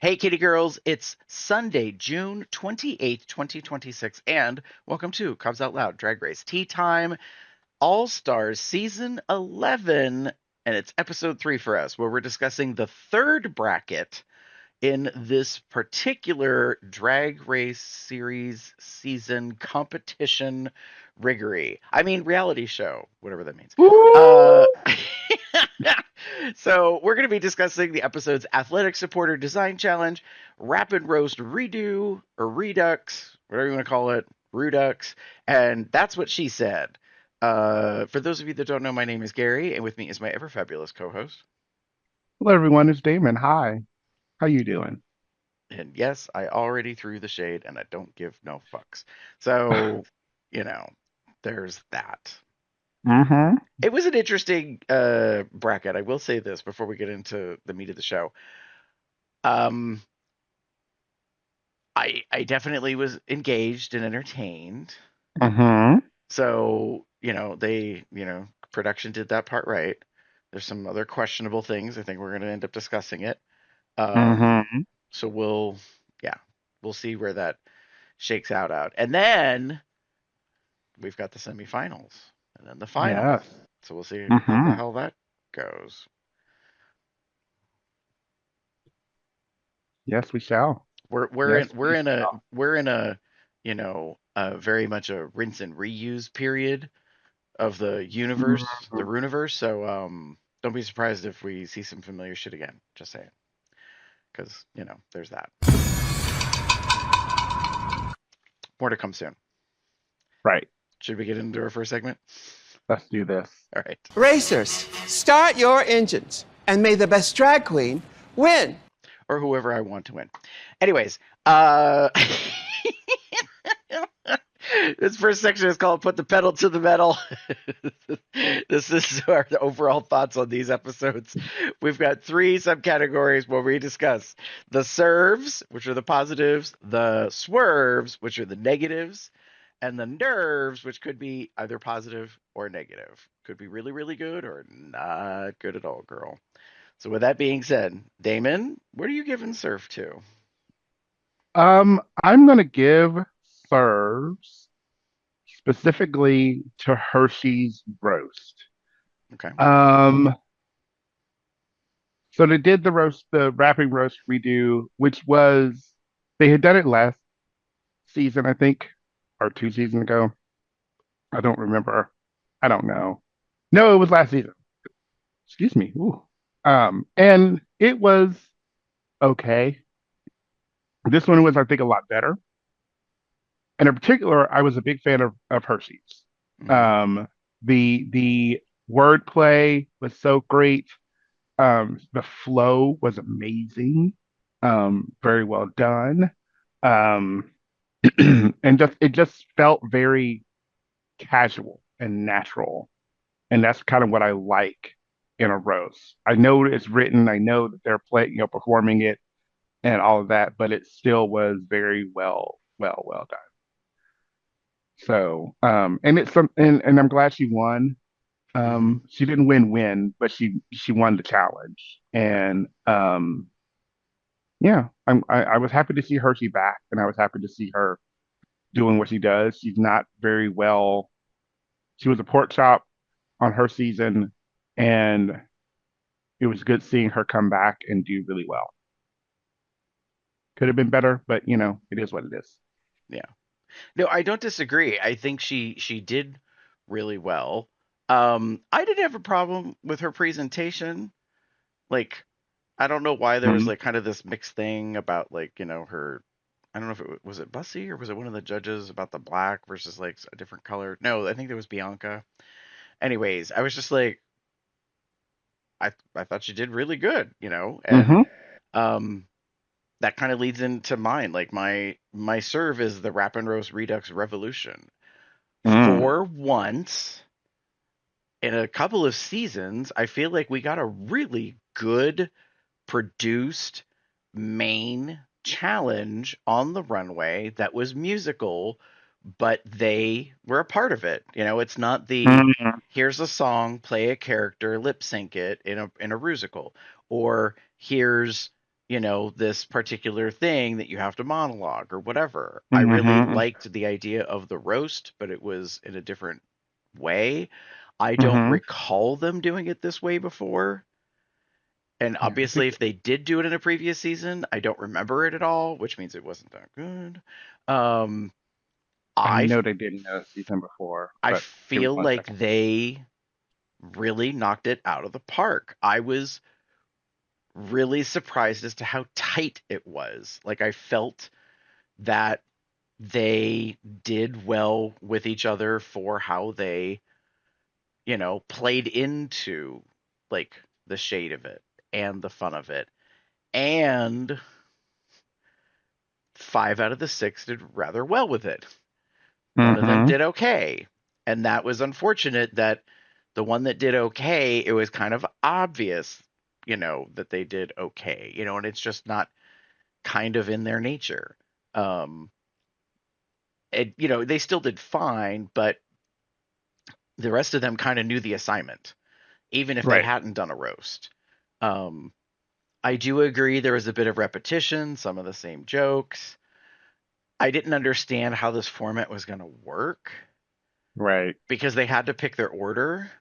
Hey, kitty girls, it's Sunday, June 28th, 2026, and welcome to Cubs Out Loud Drag Race T-Time All Stars Season 11, and it's episode 3 for us, where we're discussing the third bracket in this particular drag race series season competition riggery. I mean, reality show, whatever that means. Uh, Woo! so we're going to be discussing the episode's athletic supporter design challenge, rapid roast redo or redux, whatever you want to call it, redux, and that's what she said. For those of you that don't know, my name is Gary, and with me is my ever fabulous co-host. Hello, everyone. It's Damon. Hi. How you doing? And yes, I already threw the shade, and I don't give no fucks. So, you know, there's that. Mm-hmm. It was an interesting bracket. I will say this before we get into the meat of the show. Um, I definitely was engaged and entertained. Mm-hmm. So, production did that part right. There's some other questionable things. I think we're going to end up discussing it. Um, Mm-hmm. so yeah, we'll see where that shakes out. And then we've got the semifinals and then the final. Yes. So we'll see how the Mm-hmm. hell that goes. Yes, we shall. We're in Yes, we're we in a shall. we're in a very much a rinse and reuse period of the universe, the Mhm. Runiverse. So don't be surprised if we see some familiar shit again. Just saying, because there's that. More to come soon. Right. Should we get into our first segment? Let's do this. All right. Racers, start your engines, and may the best drag queen win. Or whoever I want to win. Anyways, uh this first section is called Put the Pedal to the Metal. This is our overall thoughts on these episodes. We've got 3 subcategories where we discuss the serves, which are the positives, the swerves, which are the negatives, and the nerves, which could be either positive or negative. Could be really, really good or not good at all, girl. So with that being said, Damon, what are you giving serve to? I'm gonna give serves specifically to Hershey's roast. Okay. Um, so they did the wrapping roast redo, which was they had done it last season, I think, or 2 seasons ago. I don't remember. I don't know. No, it was last season. Excuse me. Ooh. And it was okay. This one was, I think, a lot better. And in particular, I was a big fan of Hershey's. Mm-hmm. Um, the wordplay was so great. The flow was amazing. Very well done. Um, and just it just felt very casual and natural. And that's kind of what I like in a roast. I know it's written, I know that they're performing it and all of that, but it still was very well done. So, and it's some, and I'm glad she won. Mm-hmm. She didn't win, but she won the challenge, Right. and yeah, I was happy to see Hershey back, and I was happy to see her doing what she does. She's not very well. She was a pork chop on her season, and it was good seeing her come back and do really well. Could have been better, but it is what it is. Yeah. No, I don't disagree. I think she did really well. I didn't have a problem with her presentation. Like, I don't know why there was Mhm. like kind of this mixed thing about like, her I don't know if was it Bussy or was it one of the judges about the black versus like a different color. No, I think it was Bianca. Anyways, I was just like I thought she did really good, and Mhm. um that kind of leads into mine. Like my serve is the Rappin Roast Redux Revolution. Mm. For once in a couple of seasons, I feel like we got a really good produced main challenge on the runway that was musical, but they were a part of it. It's not the Mhm. here's a song, play a character, lip sync it in a rusical, or here's this particular thing that you have to monologue or whatever. I really Mm-hmm. liked the idea of the roast, but it was in a different way. I don't Mm-hmm. recall them doing it this way before. And Yeah, I obviously, think if they did do it in a previous season, I don't remember it at all, which means it wasn't that good. Um, I I know they didn't know the season before, I but give me feel one like second. they really knocked it out of the park. I was really surprised as to how tight it was. Like I felt that they did well with each other for how they, played into like the shade of it and the fun of it. And 5 out of the 6 did rather well with it. One of them Mm-hmm. did okay. And that was unfortunate that the one that did okay, it was kind of obvious, that they did okay, and it's just not kind of in their nature. Um, they still did fine, but the rest of them kind of knew the assignment, even if they Right. hadn't done a roast. Um, I do agree there was a bit of repetition, some of the same jokes. I didn't understand how this format was going to work Right. because they had to pick their order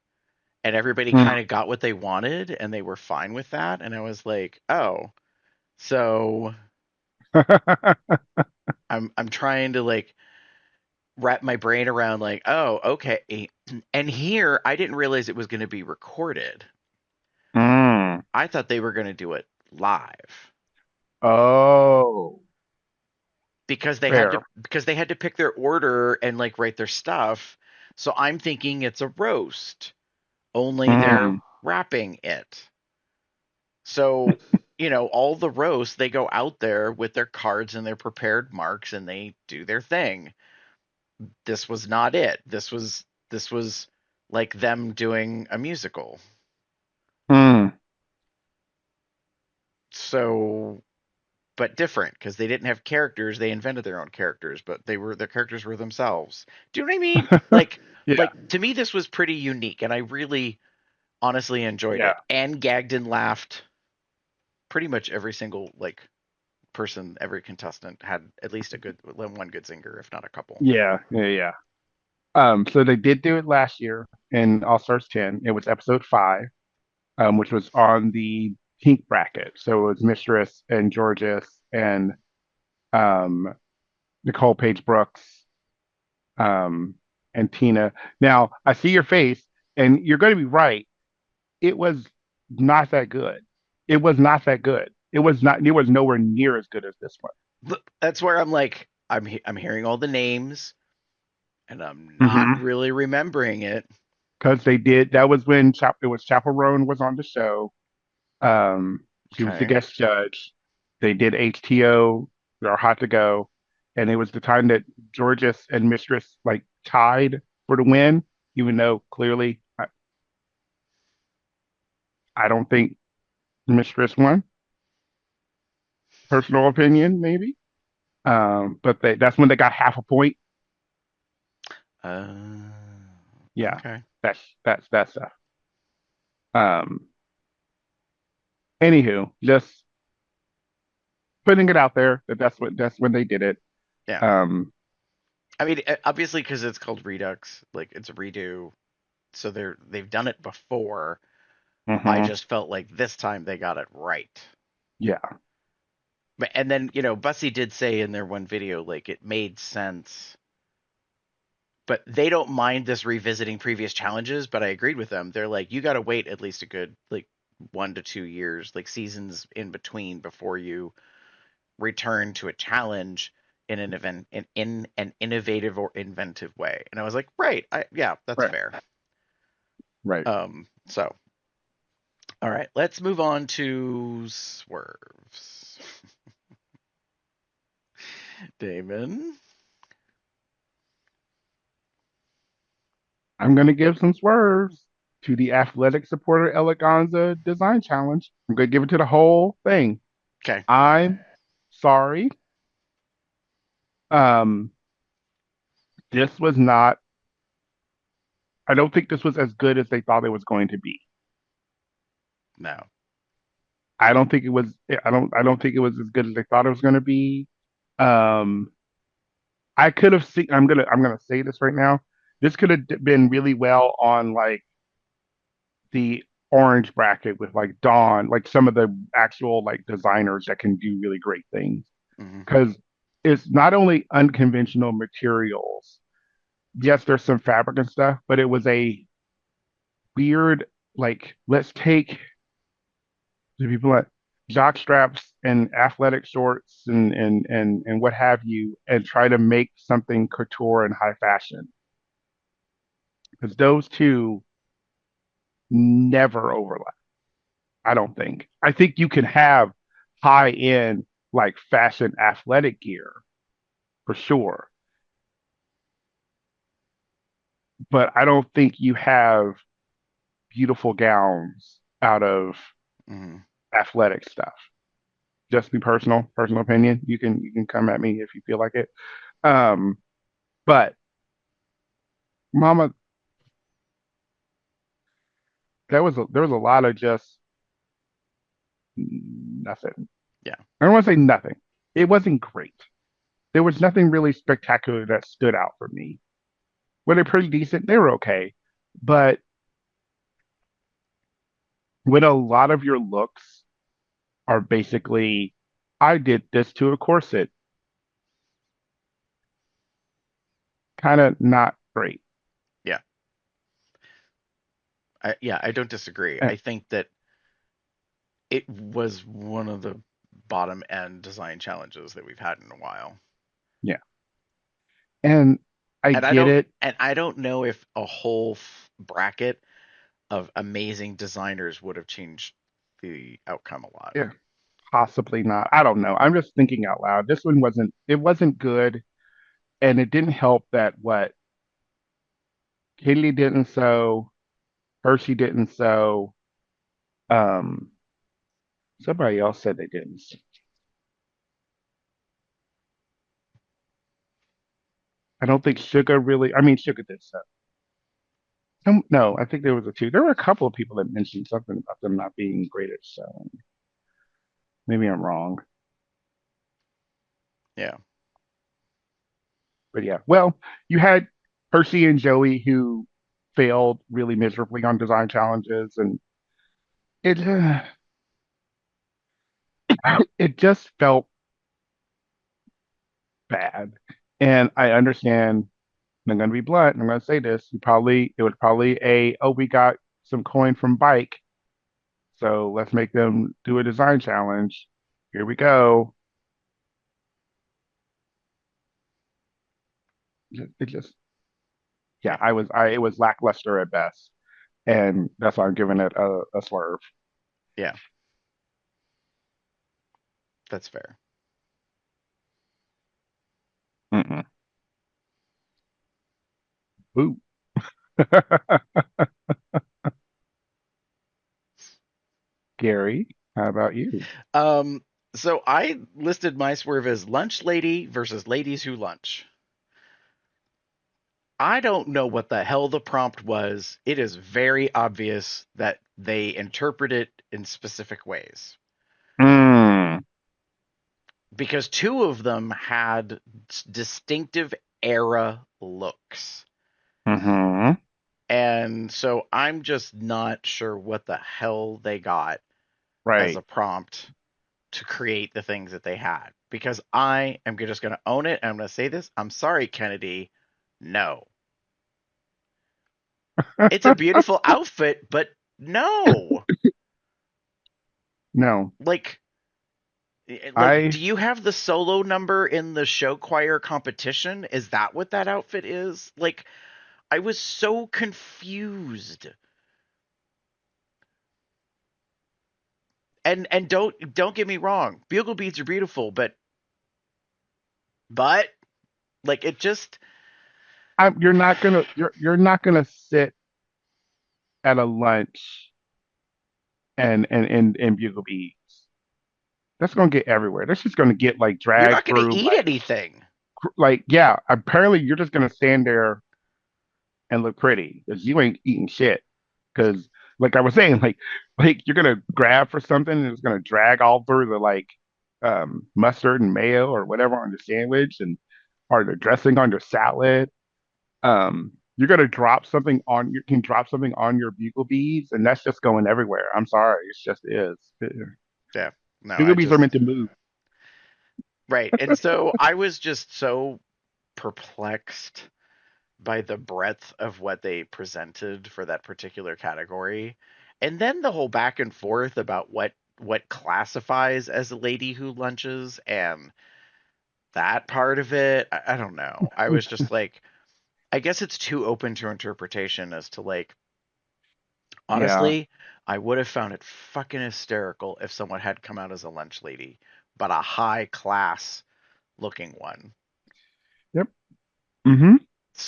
and everybody Mm. kind of got what they wanted and they were fine with that. And I was like, oh, so I'm trying to like wrap my brain around like, oh, okay. And here I didn't realize it was going to be recorded. Mm. I thought they were going to do it live Oh, fair. because they had to pick their order and like write their stuff. So I'm thinking it's a roast, only they're Mm. rapping it. So, all the roasts, they go out there with their cards and their prepared marks and they do their thing. This was not it. This was like them doing a musical. Mm. So, but different because they didn't have characters. They invented their own characters, but their characters were themselves. Do you know what I mean? Yeah. Like to me, this was pretty unique, and I really honestly enjoyed Yeah. it and gagged and laughed. Pretty much every single like person, every contestant had at least a good one good singer, if not a couple. Yeah. Yeah. Yeah. So they did do it last year in All Stars 10. It was episode 5, which was on the pink bracket. So it was Mistress and Georges and um, Nicole Page Brooks um, and Tina. Now, I see your face, and you're going to be right. It was not that good. It was not that good. It was not. It was nowhere near as good as this That's where I'm like, I'm hearing all the names, and I'm not one. really remembering it. Because they did. That was when it was Chapel Roan was on the show. She was the Okay. guest judge. They did HTO, or Hot to Go, and it was the time that Georges and Mistress like tied for the win, even though clearly I don't think Mistress won. Personal opinion, maybe. But that's when they got half a point. Uh, Yeah, okay. that's stuff. Um, Anywho, just putting it out there that that's when they did it. Yeah. Um, I mean, obviously, because it's called Redux, like it's a redo, so they've done it before. I mhm. just felt like this time they got it right. Yeah, And then, Bussy did say in their one video, like it made sense, but they don't mind this revisiting previous challenges. But I agreed with them. They're like, you got to wait at least a good like 1 to 2 years, like seasons in between, before you return to a challenge in an event in an innovative or inventive way. And I was like, right, yeah, that's right, fair. right. So all right, let's move on to swerves. Damon. I'm gonna give some swerves to the athletic supporter eleganza design challenge. I'm gonna give it to the whole thing. Okay. I'm sorry. Um, this was not. I don't think this was as good as they thought it was going to be. No. I don't think it was. I don't think it was as good as they thought it was going to be. Um, I could have seen. I'm gonna say this right now. This could have been really well on like the orange bracket with like Dawn, like some of the actual like designers that can do really great things. Hmm. Because it's not only unconventional materials. Yes, there's some fabric and stuff, but it was a weird like let's take the people like jock straps and athletic shorts and what have you and try to make something couture and high fashion because those two never overlap. I don't think. I think you can have high end like fashion athletic gear for sure, but I don't think you have beautiful gowns out of Hmm. athletic stuff. Just be personal opinion. You can come at me if you feel like it. Um, but Mama, there was a lot of just nothing. Yeah. I don't want to say nothing. It wasn't great. There was nothing really spectacular that stood out for me. Were they pretty decent? They were okay. But when a lot of your looks are basically, I did this to a corset, kind of not great. Yeah. I don't disagree. Eh, I think that it was one of the bottom end design challenges that we've had in a while. yeah. And I And I get don't it. and I don't know if a whole bracket of amazing designers would have changed the outcome a lot. Yeah, possibly not. I don't know. I'm just thinking out loud. This one wasn't good. And it didn't help that what Haley didn't sew, Hershey didn't sew, um, somebody else said they didn't. I don't think Sugar really. I mean, Sugar did sew. No, I think there was a two. There were a couple of people that mentioned something about them not being great at sewing. Maybe I'm wrong, Yeah. but yeah. Well, you had Hershey and Joey who failed really miserably on design challenges, and it it just felt bad. And I understand. I'm going to be blunt. I'm going to say this. It would probably we got some coin from Bike, so let's make them do a design challenge. Here we go. It just yeah, Yeah. it was lackluster at best, and that's why I'm giving it a swerve. Yeah. That's fair. Mm-mm. Ooh. Gary, how about you? Um so I listed my swerve as lunch lady versus ladies who lunch. I don't know what the hell the prompt was. It is very obvious that they interpret it in specific ways. Mm. Because two of them had distinctive era looks. Mm-hmm. And so I'm just not sure what the hell they got as a Right. prompt to create the things that they had. Because I am just going to own it and I'm going to say this. I'm sorry, Kennedy. No. It's a beautiful outfit, but no. No, Like, I do you have the solo number in the show choir competition? Is that what that outfit is? Like, I was so confused. And don't get me wrong, bugle beads are beautiful, but like it just you're not gonna sit at a lunch and bugle beads. That's gonna get everywhere. That's just gonna get like you're dragged not going to through eat anything. like yeah. Apparently, you're just gonna stand there and look pretty because you ain't eating shit. Because like I was saying, like you're gonna grab for something and it's gonna drag all through the like mustard and mayo or whatever on your sandwich and or the dressing on your salad. You're gonna drop something on you can drop something on your bugle bees and that's just going everywhere. I'm sorry, it just is. Yeah. No, I Bugle bees are just meant to move. right. And so I was just so perplexed by the breadth of what they presented for that particular category. And then the whole back and forth about what classifies as a lady who lunches and that part of it, I don't know. I was just like, I guess it's too open to interpretation as to like, Yeah. honestly, I would have found it fucking hysterical if someone had come out as a lunch lady, but a high class looking one. Yep. Mm-hmm.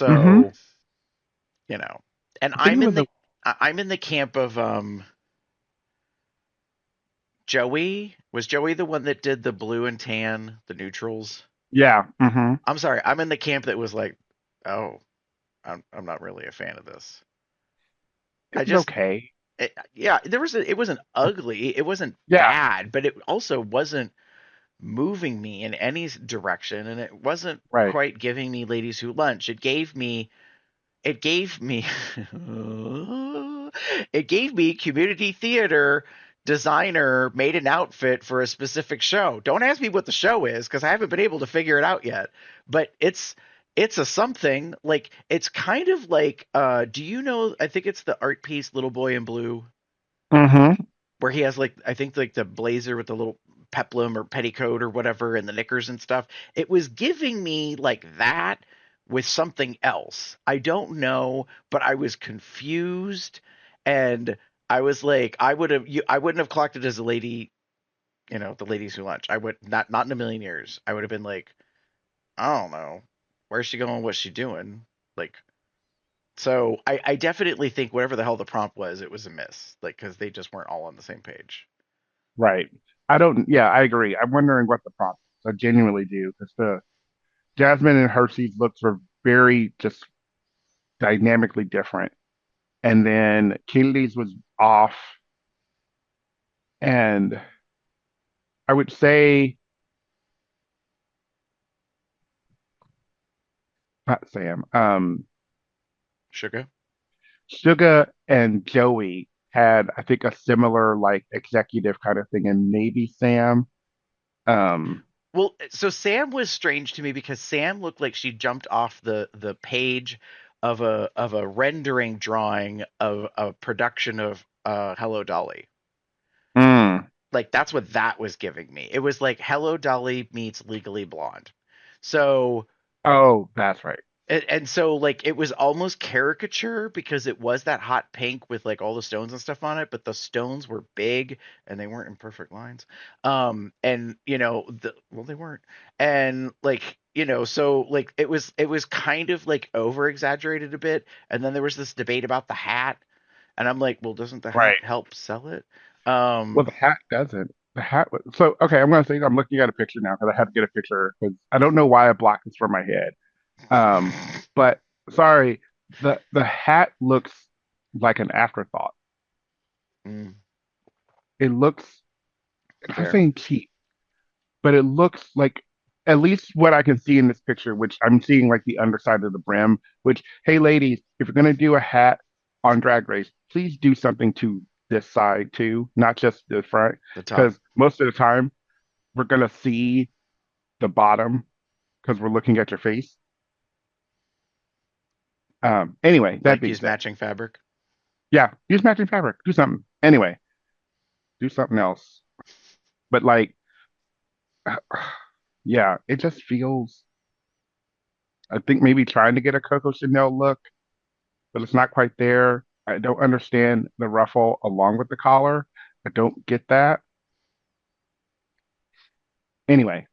Mm-hmm. So, you know, and I think it was a I'm in the camp of Joey. Was Joey the one that did the blue and tan, the neutrals? yeah. Mm-hmm. I'm sorry, I'm in the camp that was like, oh, I'm not really a fan of this. It I was just okay. yeah, it wasn't ugly, it wasn't Yeah. bad, but it also wasn't moving me in any direction, and it wasn't Right. quite giving me ladies who lunch. It gave me it gave me community theater designer made an outfit for a specific show. Don't ask me what the show is because I haven't been able to figure it out yet. But it's a something like it's kind of like do you know I think it's the art piece Little Boy in Blue Mm-hmm. where he has like I think like the blazer with the little peplum or petticoat or whatever and the knickers and stuff. It was giving me like that with something else. I don't know, but I was confused and I was like I wouldn't have clocked it as a lady, you know, the ladies who lunch. I would not in a million years. I would have been like, I don't know. Where's she going? What's she doing? Like so I definitely think whatever the hell the prompt was, it was a miss. Like because they just weren't all on the same page. Right. I don't. Yeah, I agree. I'm wondering what the prompt is. I genuinely do because the Jasmine and Hershey's looks were very just dynamically different, and then Kennedy's was off, and I would say not Sam. Sugar? Suga and Joey had, I think, a similar like executive kind of thing, and maybe Sam. Um, Well, so Sam was strange to me because Sam looked like she jumped off the page of a rendering drawing of a production of Hello Dolly. mm, Like that's what that was giving me. It was like Hello Dolly meets Legally Blonde. So oh, that's right. and so like it was almost caricature because it was that hot pink with like all the stones and stuff on it, but the stones were big and they weren't in perfect lines. And you know, well they weren't. And like, you know, so like it was kind of like over exaggerated a bit. And then there was this debate about the hat, and I'm like, well, doesn't the hat Right. help sell it? Well, the hat doesn't. The hat. So, okay, I'm going to say I'm looking at a picture now because I had to get a picture because I don't know why I blocked this from my head. Um, but sorry, the hat looks like an afterthought. Mm, It looks, I'm not fair. saying cheap, but it looks like at least what I can see in this picture, which I'm seeing like the underside of the brim. Which, hey, ladies, if you're going to do a hat on Drag Race, please do something to this side too, not just the front, The top. because most of the time we're gonna see the bottom because we're looking at your face. Anyway, that Like being use said, matching fabric. yeah, use matching fabric. Do something. Anyway, do something else. But like, yeah, it just feels. I think maybe trying to get a Coco Chanel look, but it's not quite there. I don't understand the ruffle along with the collar. I don't get that. Anyway,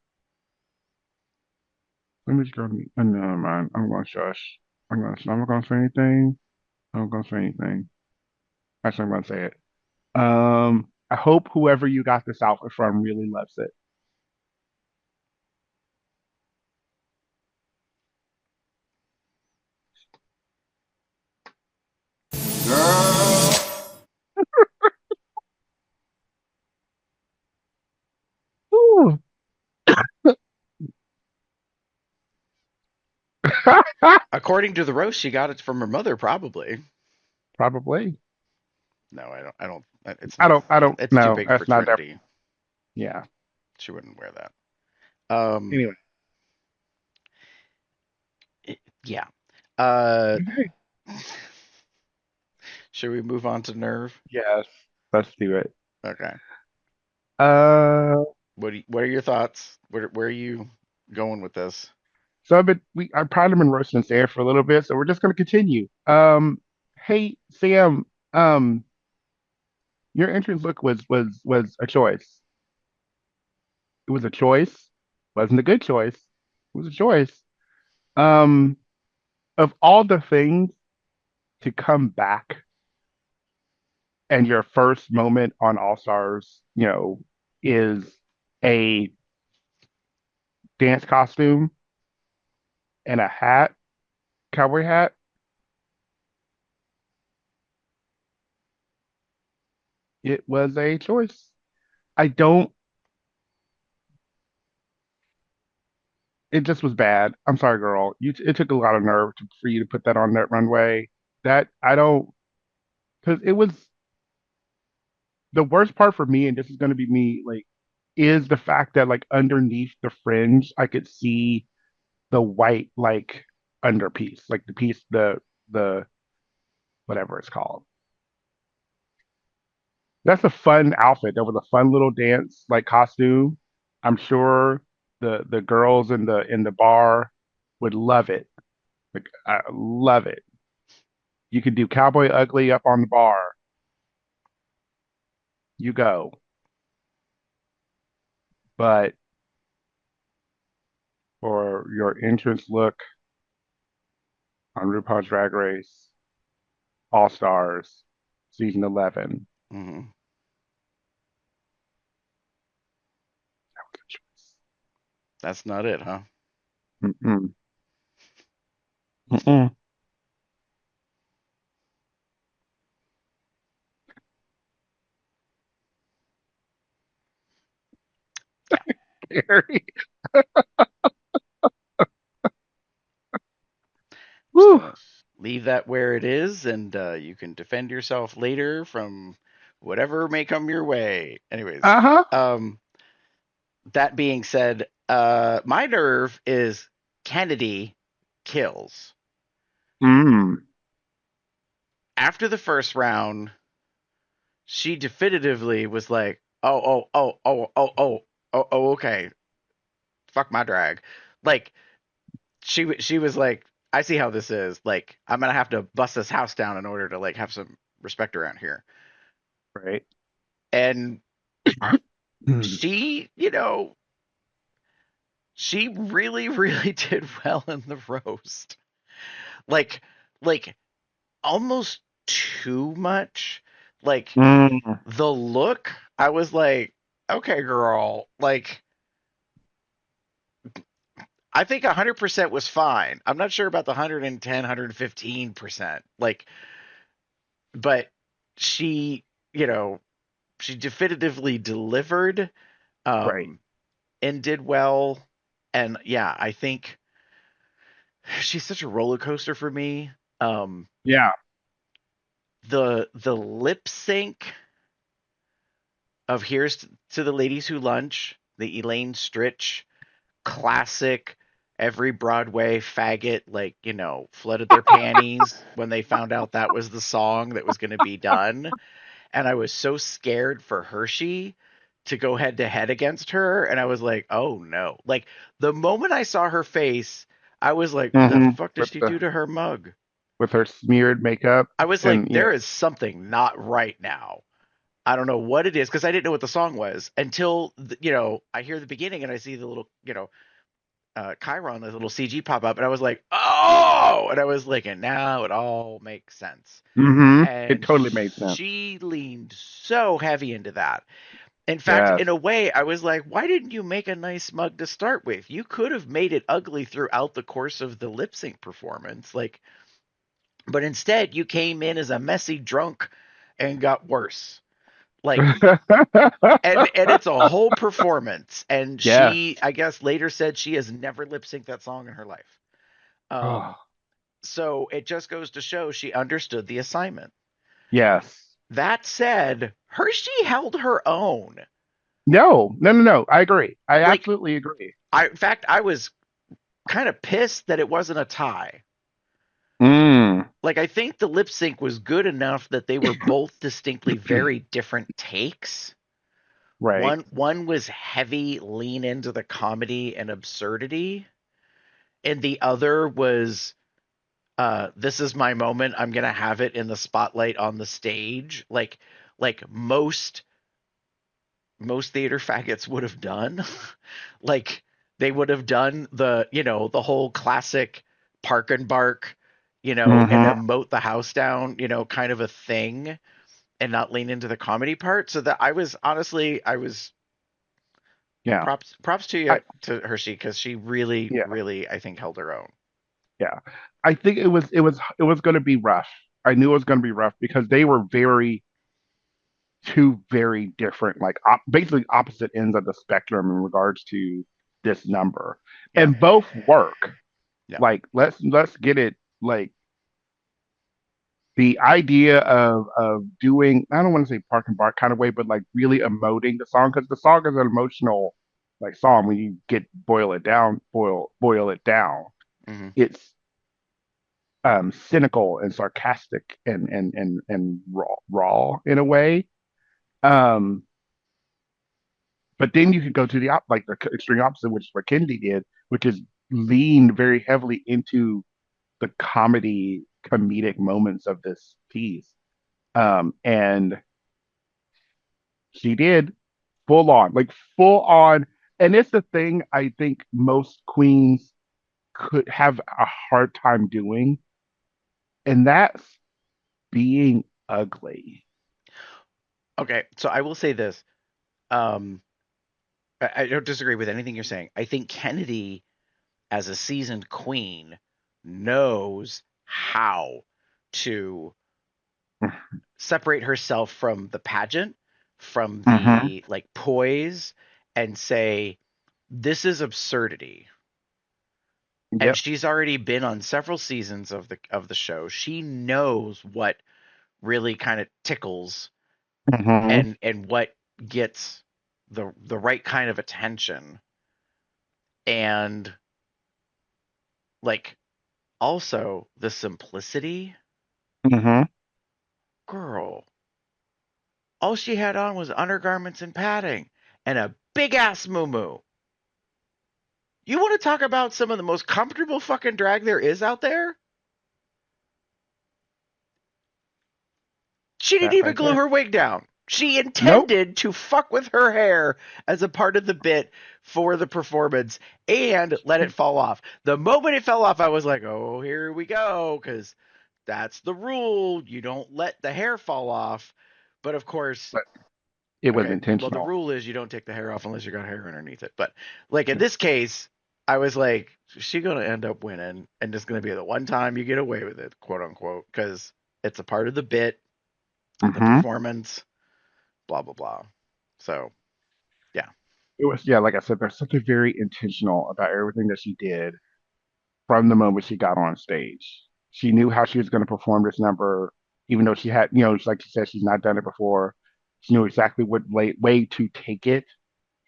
let me just go. Never mind. I'm going to shush. I'm not going to say anything. I'm not going to say anything. Actually, I'm going to say it. I hope whoever you got this outfit from really loves it. Girl, According to the roast, she got it from her mother, probably. Probably. No, I don't. I don't. It's I not. don't It's too know. big for That's not that. Trinity. Yeah. She wouldn't wear that. Anyway. Yeah. Uh, Okay. should we move on to Nerve? Yes. Let's do it. Okay. Uh, What are your thoughts? Where are you going with this? so I've probably been roasting this air for a little bit, so we're just gonna continue. Hey Sam, your entrance look was a choice. It was a choice. Wasn't a good choice. It was a choice. Um, of all the things to come back and your first moment on All Stars, is a dance costume and a hat, cowboy hat, it was a choice. I don't, it just was bad. I'm sorry, girl. It took a lot of nerve for you to put that on that runway. That I don't, because it was the worst part for me, and this is going to be me, like, is the fact that like underneath the fringe, I could see the white like underpiece, like the piece, the whatever it's called. That's a fun outfit. That was a fun little dance like costume. I'm sure the girls in the bar would love it. Like I love it. You could do cowboy ugly up on the bar. You go. But for your entrance look on RuPaul's Drag Race All Stars season 11, Hmm. that was a choice. That's not it, huh? Mm-mm. Mm-mm. Gary. Just Woo. gonna leave that where it is, and you can defend yourself later from whatever may come your way. Anyways, Uh-huh. um, that being said, my nerve is Kennedy kills. Mm. After the first round, she definitively was like, oh, okay, fuck my drag. Like she was like, I see how this is. Like I'm gonna have to bust this house down in order to like have some respect around here. Right. And Mm. she, she really, really did well in the roast. Like, like almost too much. Like Mm. the look, I was like, okay, girl. Like, I think 100% was fine. I'm not sure about the 110, 115%. Like, but she, you know, she definitively delivered, Right. um, and did well. And yeah, I think she's such a roller coaster for me. Um, Yeah. the lip sync of "Here's to the Ladies Who Lunch," the Elaine Stritch classic. Every Broadway faggot, like, flooded their panties when they found out that was the song that was going to be done. And I was so scared for Hershey to go head to head against her. And I was like, oh no. Like, the moment I saw her face, I was like, the Hmm. fuck did she do to her mug? With her smeared makeup I was like, and there is something not right now. I don't know what it is because I didn't know what the song was until I hear the beginning and I see the little Chiron, the little CG pop up, and I was like, oh, and I was like, and now it all makes sense. It And totally made sense. she leaned so heavy into that. In fact, Yes. in a way, I was like, why didn't you make a nice mug to start with? You could have made it ugly throughout the course of the lip sync performance, like, but instead you came in as a messy drunk and got worse. Like, and it's a whole performance. And Yes. she, I guess, later said she has never lip synced that song in her life. Oh, Um, So it just goes to show she understood the assignment. Yes. That said, Hershey held her own. No, no, no, no. I agree. I Like, absolutely agree. in fact, I was kind of pissed that it wasn't a tie. Mm, Like, I think the lip sync was good enough that they were both distinctly very different takes. right. One was heavy lean into the comedy and absurdity, and the other was this is my moment. I'm gonna have it in the spotlight on the stage, like most theater faggots would have done. Like they would have done the whole classic park and bark, and Mm-hmm. emote the house down, kind of a thing, and not lean into the comedy part. So that I was Yeah. props to I you to Hershey because she really, yeah. really, I think, held her own. Yeah. I think it was going to be rough. I knew it was going to be rough because they were two very different, like basically opposite ends of the spectrum in regards to this number, Yeah. and both work. Yeah. Like let's get it. Like the idea of doing, I don't want to say park and bark kind of way, but like really emoting the song, because the song is an emotional like song when you get boil it down. Hmm. It's cynical and sarcastic and raw in a way. Um, but then you could go to like the extreme opposite, which is what Kennedy did, which is lean very heavily into the comedic moments of this piece. And she did full on. And it's the thing I think most queens could have a hard time doing, and that's being ugly. Okay, so I will say this. Um, I don't disagree with anything you're saying. I think Kennedy, as a seasoned queen, knows how to separate herself from the pageant, from Mm-hmm. the like poise, and say, this is absurdity. And Yep. she's already been on several seasons of the show. She knows what really kind of tickles Mm-hmm. and what gets the right kind of attention. And like also the simplicity. Mm-hmm. Girl, all she had on was undergarments and padding and a big ass moo. You want to talk about some of the most comfortable fucking drag there is out there? She didn't That even right glue there. her wig down. She Nope. intended to fuck with her hair as a part of the bit for the performance and let it fall off. The moment it fell off, I was like, oh, here we go, because that's the rule. You don't let the hair fall off. But of course, But it was okay, well, the intentional. rule is you don't take the hair off unless you got hair underneath it. But like in this case, I was like, she's gonna end up winning, and it's gonna be the one time you get away with it, quote unquote, because it's a part of the bit, the Mm-hmm. performance, blah blah blah. So yeah, It was, yeah, like I said, there's something very intentional about everything that she did from the moment she got on stage. She knew how she was going to perform this number, even though she had, it's like she said, she's not done it before. She knew exactly what way to take it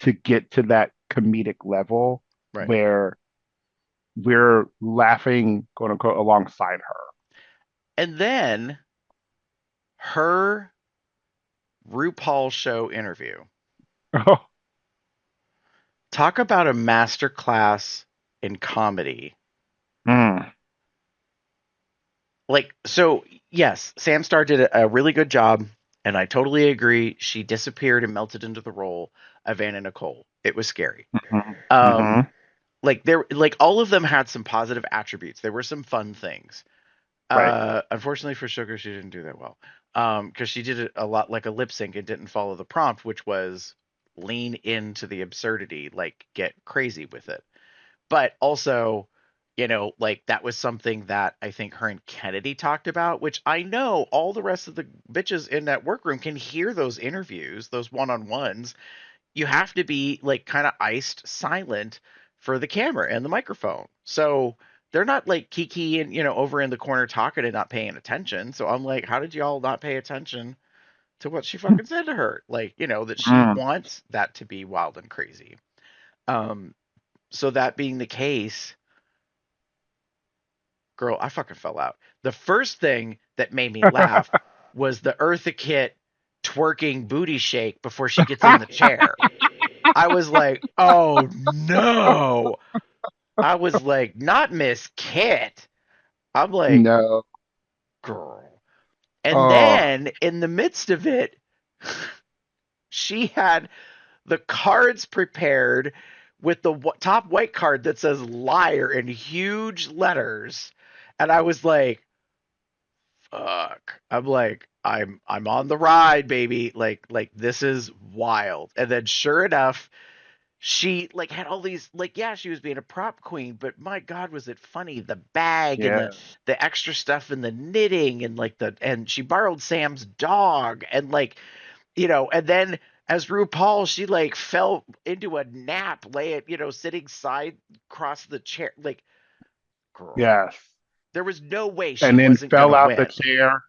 to get to that comedic level right. where we're laughing, quote unquote, alongside And then her RuPaul show interview. her. Talk about a masterclass in comedy. Mm, Like, so yes, Sam Star did a really good job, and I totally agree. She disappeared and melted into the role of Anna Nicole. It was scary. mm-hmm, Um, mm-hmm, like all of them had some positive attributes. There were some fun things. right. Unfortunately for Sugar, she didn't do that well. Because she did it a lot like a lip sync and didn't follow the prompt, which was lean into the absurdity, like get crazy with it. But also, like that was something that I think her and Kennedy talked about, which I know all the rest of the bitches in that workroom can hear those interviews, those one-on-ones. You have to be like kind of iced silent for the camera and the microphone. So, they're not like Kiki and over in the corner talking and not paying attention. So I'm like, how did y'all not pay attention to what she fucking said to her? Like, that she Mm. wants that to be wild and crazy. Um, so that being the case, girl, I fucking fell out. The first thing that made me laugh was the Eartha Kitt twerking booty shake before she gets in the chair. I was like, oh no. I was like, not Miss Kit. I'm like, No. girl. And Oh, then in the midst of it, she had the cards prepared with the top white card that says liar in huge letters. And I was like, fuck. I'm like, I'm on the ride, baby. Like this is wild. And then sure enough, she like had all these like yeah, she was being a prop queen, but my god, was it funny, the bag and yeah. the extra stuff and the knitting and like the and she borrowed Sam's dog and like and then as RuPaul, she like fell into a nap, lay it, sitting side across the chair. Like, girl, Yes. there was no way she And then wasn't fell gonna out the win. chair.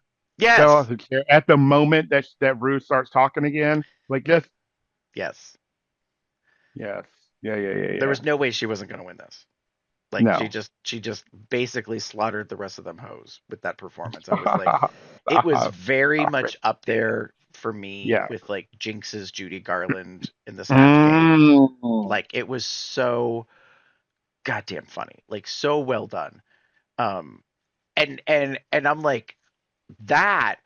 Fell off Yes, the chair at the moment that Rue starts talking again. Like just yes, yes. Yeah, yeah, yeah, there yeah. was no way she wasn't gonna win this. Like No. she just basically slaughtered the rest of them hoes with that performance. I was like, it was very Stop it. much up there for me Yeah. with like Jinx's Judy Garland in the Snatch Game. Mm. Like it was so goddamn funny, like so well done. Um, and I'm like that.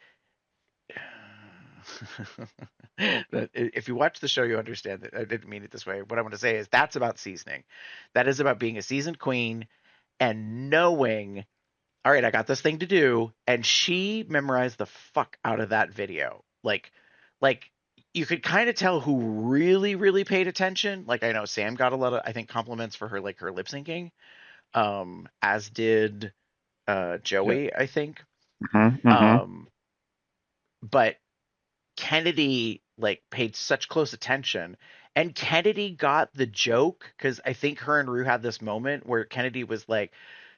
If you watch the show, you understand that I didn't mean it this way. What I want to say is that's about seasoning. That is about being a seasoned queen and knowing, all right, I got this thing to do. And she memorized the fuck out of that video. Like you could kind of tell who really, really paid attention. Like I know Sam got a lot of, I think, compliments for her, like her lip syncing. As did Yeah. Joey, I think. Mm-hmm, mm-hmm. Um, but Kennedy like paid such close attention, and Kennedy got the joke because I think her and Rue had this moment where Kennedy was like,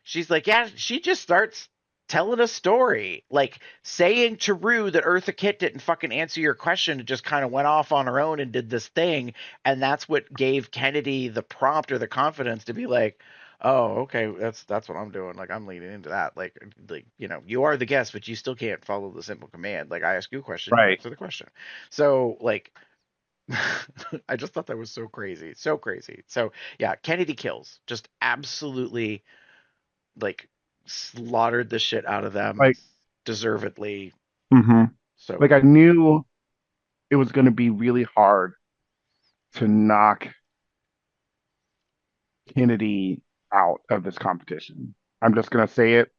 she's like, yeah, she just starts telling a story, like saying to Rue that Eartha Kitt didn't fucking answer your question and just kind of went off on her own and did this thing, and that's what gave Kennedy the prompt or the confidence to be like, oh, okay, that's what I'm doing. Like I'm leaning into that. Like you are the guest, but you still can't follow the simple command. Like I ask you a question, you Right. answer the question. So like I just thought that was so crazy. So crazy. So yeah, Kennedy kills. Just absolutely like slaughtered the shit out of them Like, deservedly. mm-hmm. So Like I good. knew it was going to be really hard to knock Kennedy out of this competition. I'm just going to say it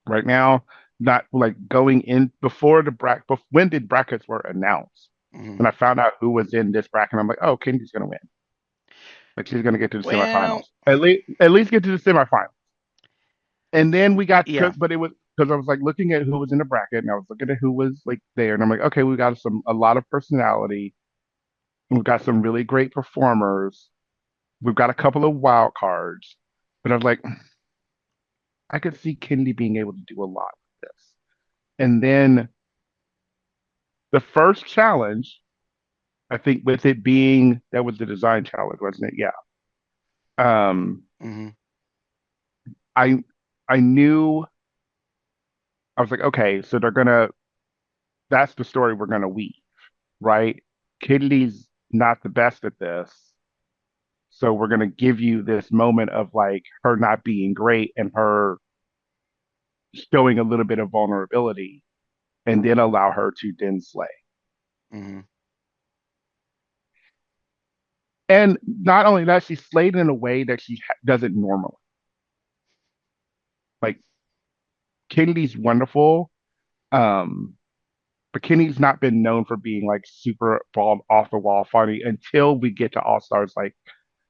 right now. Not like going in before the bracket. When did brackets were announced? Mhm. When I found out who was in this bracket, I'm like, oh, Kennedy's going to win. Like she's going to get to the semifinals. Well, At least get to the semifinals. And then we got, yeah. but it was because I was like looking at who was in the bracket, and I was looking at who was like there, and I'm like, okay, we got a lot of personality. We've got some really great performers. We've got a couple of wild cards, but I was like, I could see Kennedy being able to do a lot with this. And then the first challenge, I think, with it being that was the design challenge, wasn't it? Yeah. Um, Mhm. I I knew I was like, okay, so they're gonna that's the story we're gonna weave, right? Kennedy's not the best at this. So we're gonna give you this moment of like her not being great and her showing a little bit of vulnerability and then allow her to then slay. Mhm. And not only that, she slayed in a way that she doesn't normally. Like Kennedy's wonderful, um, but Kennedy's not been known for being like super ball off the wall funny until we get to All Stars, like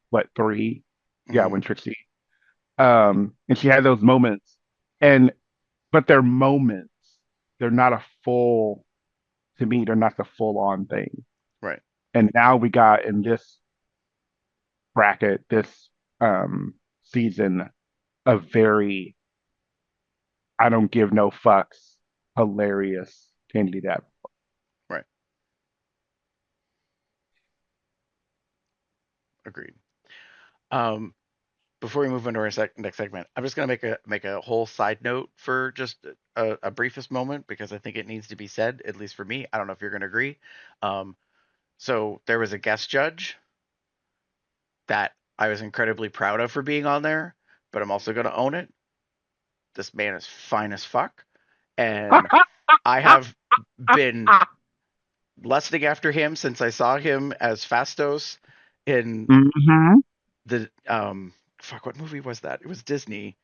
what three? Yeah, Mhm. when Trixie. And she had those moments, and but they're moments. They're not a full. To me, they're not the full on thing. Right. And now we got in this bracket, this season, a very I don't give no fucks hilarious Candy Dap. Right. Agreed. Um, Before we move into our next segment, I'm just gonna make a whole side note for just a briefest moment because I think it needs to be said, at least for me. I don't know if you're gonna agree. Um, so there was a guest judge that I was incredibly proud of for being on there, but I'm also gonna own it. This man is fine as fuck, and I have been lusting after him since I saw him as Fastos in Mm-hmm. the fuck, what movie was that? It was Disney.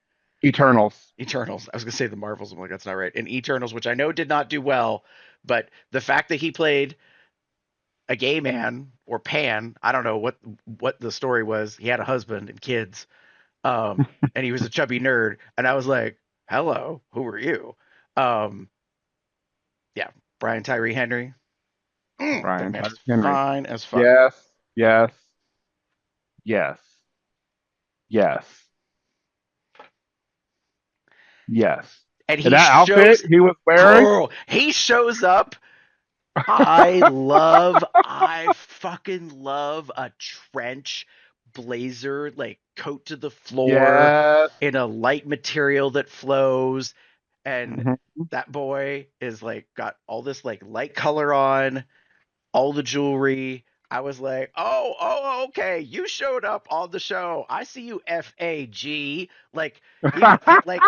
Eternals. Eternals. I was gonna say the Marvels. I'm like, that's not right. In Eternals, which I know did not do well, but the fact that he played a gay man or pan, I don't know what the story was. He had a husband and kids, and he was a chubby nerd, and I was like, hello, who are you? Um, yeah, Brian Tyree Henry. The Brian man Tyree is Henry. fine as fuck, Yes, yes, yes, yes, yes. and And he that outfit shows, he was wearing. girl, he shows up. I fucking love a trench blazer, like coat to the floor Yes. in a light material that flows. And Mhm. that boy is like got all this like light color on, all the jewelry. I was like, okay, you showed up on the show. I see you, FAG. Like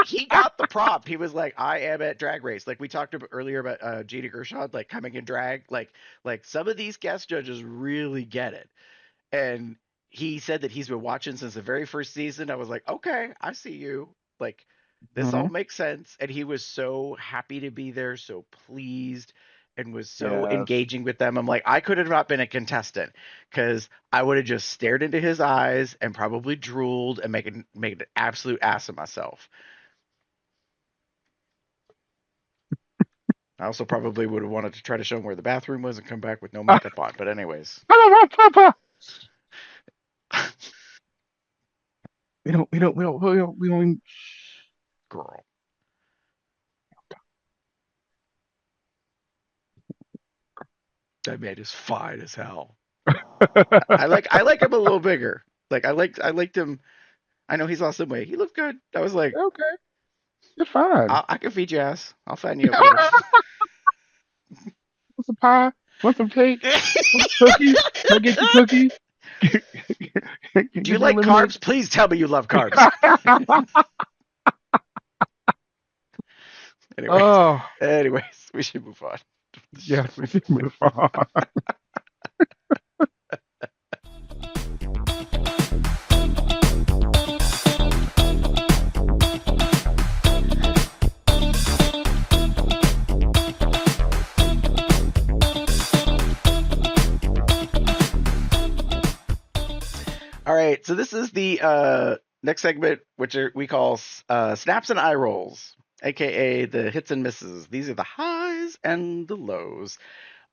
he got the prompt. He was like, I am at Drag Race. Like we talked about earlier about Gina Gershon, like coming in drag. Like some of these guest judges really get it. And he said that he's been watching since the very first season. I was like, okay, I see you. Like this all Mhm. makes sense. And he was so happy to be there, so pleased, and was so Yes. engaging with them. I'm like, I could have not been a contestant because I would have just stared into his eyes and probably drooled and made an absolute ass of myself. I also probably would have wanted to try to show him where the bathroom was and come back with no makeup on. But anyways, We don't girl, that man is fine as hell. I like him a little bigger. Like I liked him. I know he's lost some weight. He looked good. I was like, Okay, you're fine. I can feed your ass. I'll fatten you up later. Want some pie? Want some cake? Want some cookies? Can I get you cookies? Do you Give me a like lemonade. carbs? Please tell me you love carbs. Anyways, Oh, anyways, we should move on. yes, we should move on. All right, so this is the next segment, which we call snaps and eye rolls, aka the hits and misses. These are the highs and the lows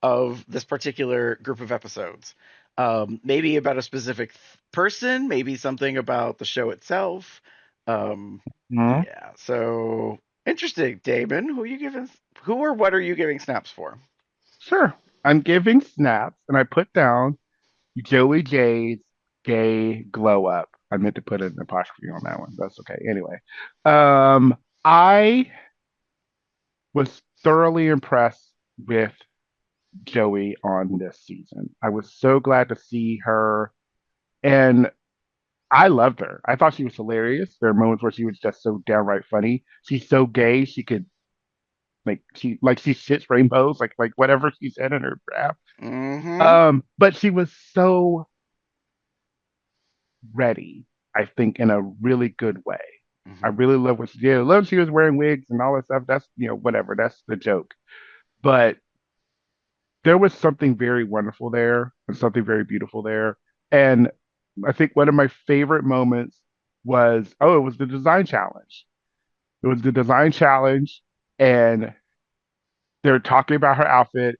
of this particular group of episodes. Maybe about a specific person, maybe something about the show itself. Mhm. Yeah, so interesting, Damon. Who or what are you giving snaps for? Sure. I'm giving snaps, and I put down Joey J's gay glow up. I meant to put an apostrophe on that one. That's okay. Anyway, I was thoroughly impressed with Joey on this season. I was so glad to see her, and I loved her. I thought she was hilarious. There are moments where she was just so downright funny. She's so gay, she could she shits rainbows, like whatever she said in her rap. Mm-hmm. But she was so ready, I think, in a really good way. I Mm-hmm. really love what she did. I love she was wearing wigs and all that stuff. That's whatever. That's the joke. But there was something very wonderful there and something very beautiful there. And I think one of my favorite moments it was the design challenge. It was the design challenge, and they're talking about her outfit,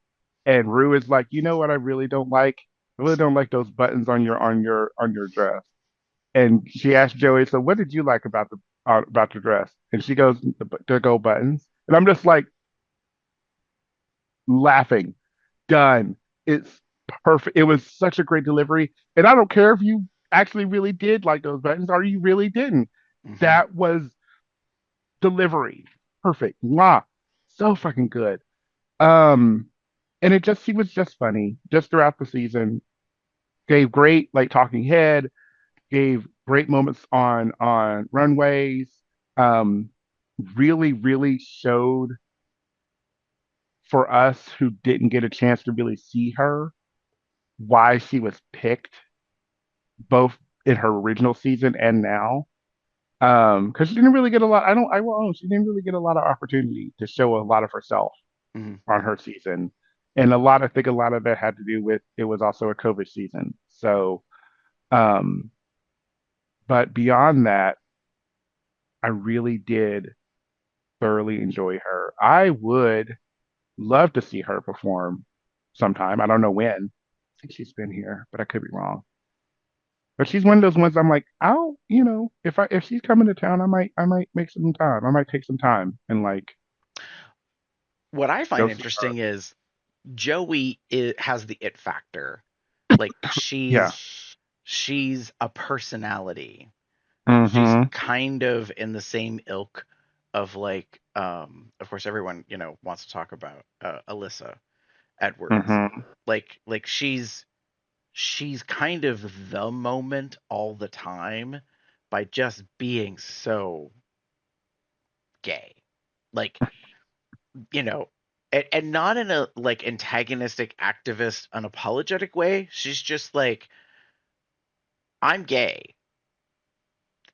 and Rue is like, you know what I really don't like? I really don't like those buttons on your dress. And she asked Joey, so what did you like about about the dress, and she goes to go buttons, and I'm just like laughing. Done. It's perfect. It was such a great delivery, and I don't care if you actually really did like those buttons or you really didn't. Mm-hmm. That was delivery. Perfect. Mwah. So fucking good. Um, and he was just funny just throughout the season. Gave great like talking head, gave great moments on runways. Um, really showed for us who didn't get a chance to really see her why she was picked both in her original season and now. Because she didn't really get a lot. I will own she didn't really get a lot of opportunity to show a lot of herself Mm-hmm. on her season, and I think a lot of that had to do with it was also a COVID season. So, um, but beyond that, I really did thoroughly enjoy her. I would love to see her perform sometime. I don't know when. I think she's been here, but I could be wrong. But she's one of those ones I'm like, if she's coming to town, I might make some time. I might take some time and like What I go find see her. interesting is has the it factor. Like Yeah. she's a personality. She's Mm-hmm. kind of in the same ilk of like of course everyone, wants to talk about Alyssa Edwards. Mm-hmm. Like she's kind of the moment all the time by just being so gay. Like, you know, and not in a like antagonistic activist unapologetic way. She's just like, I'm gay.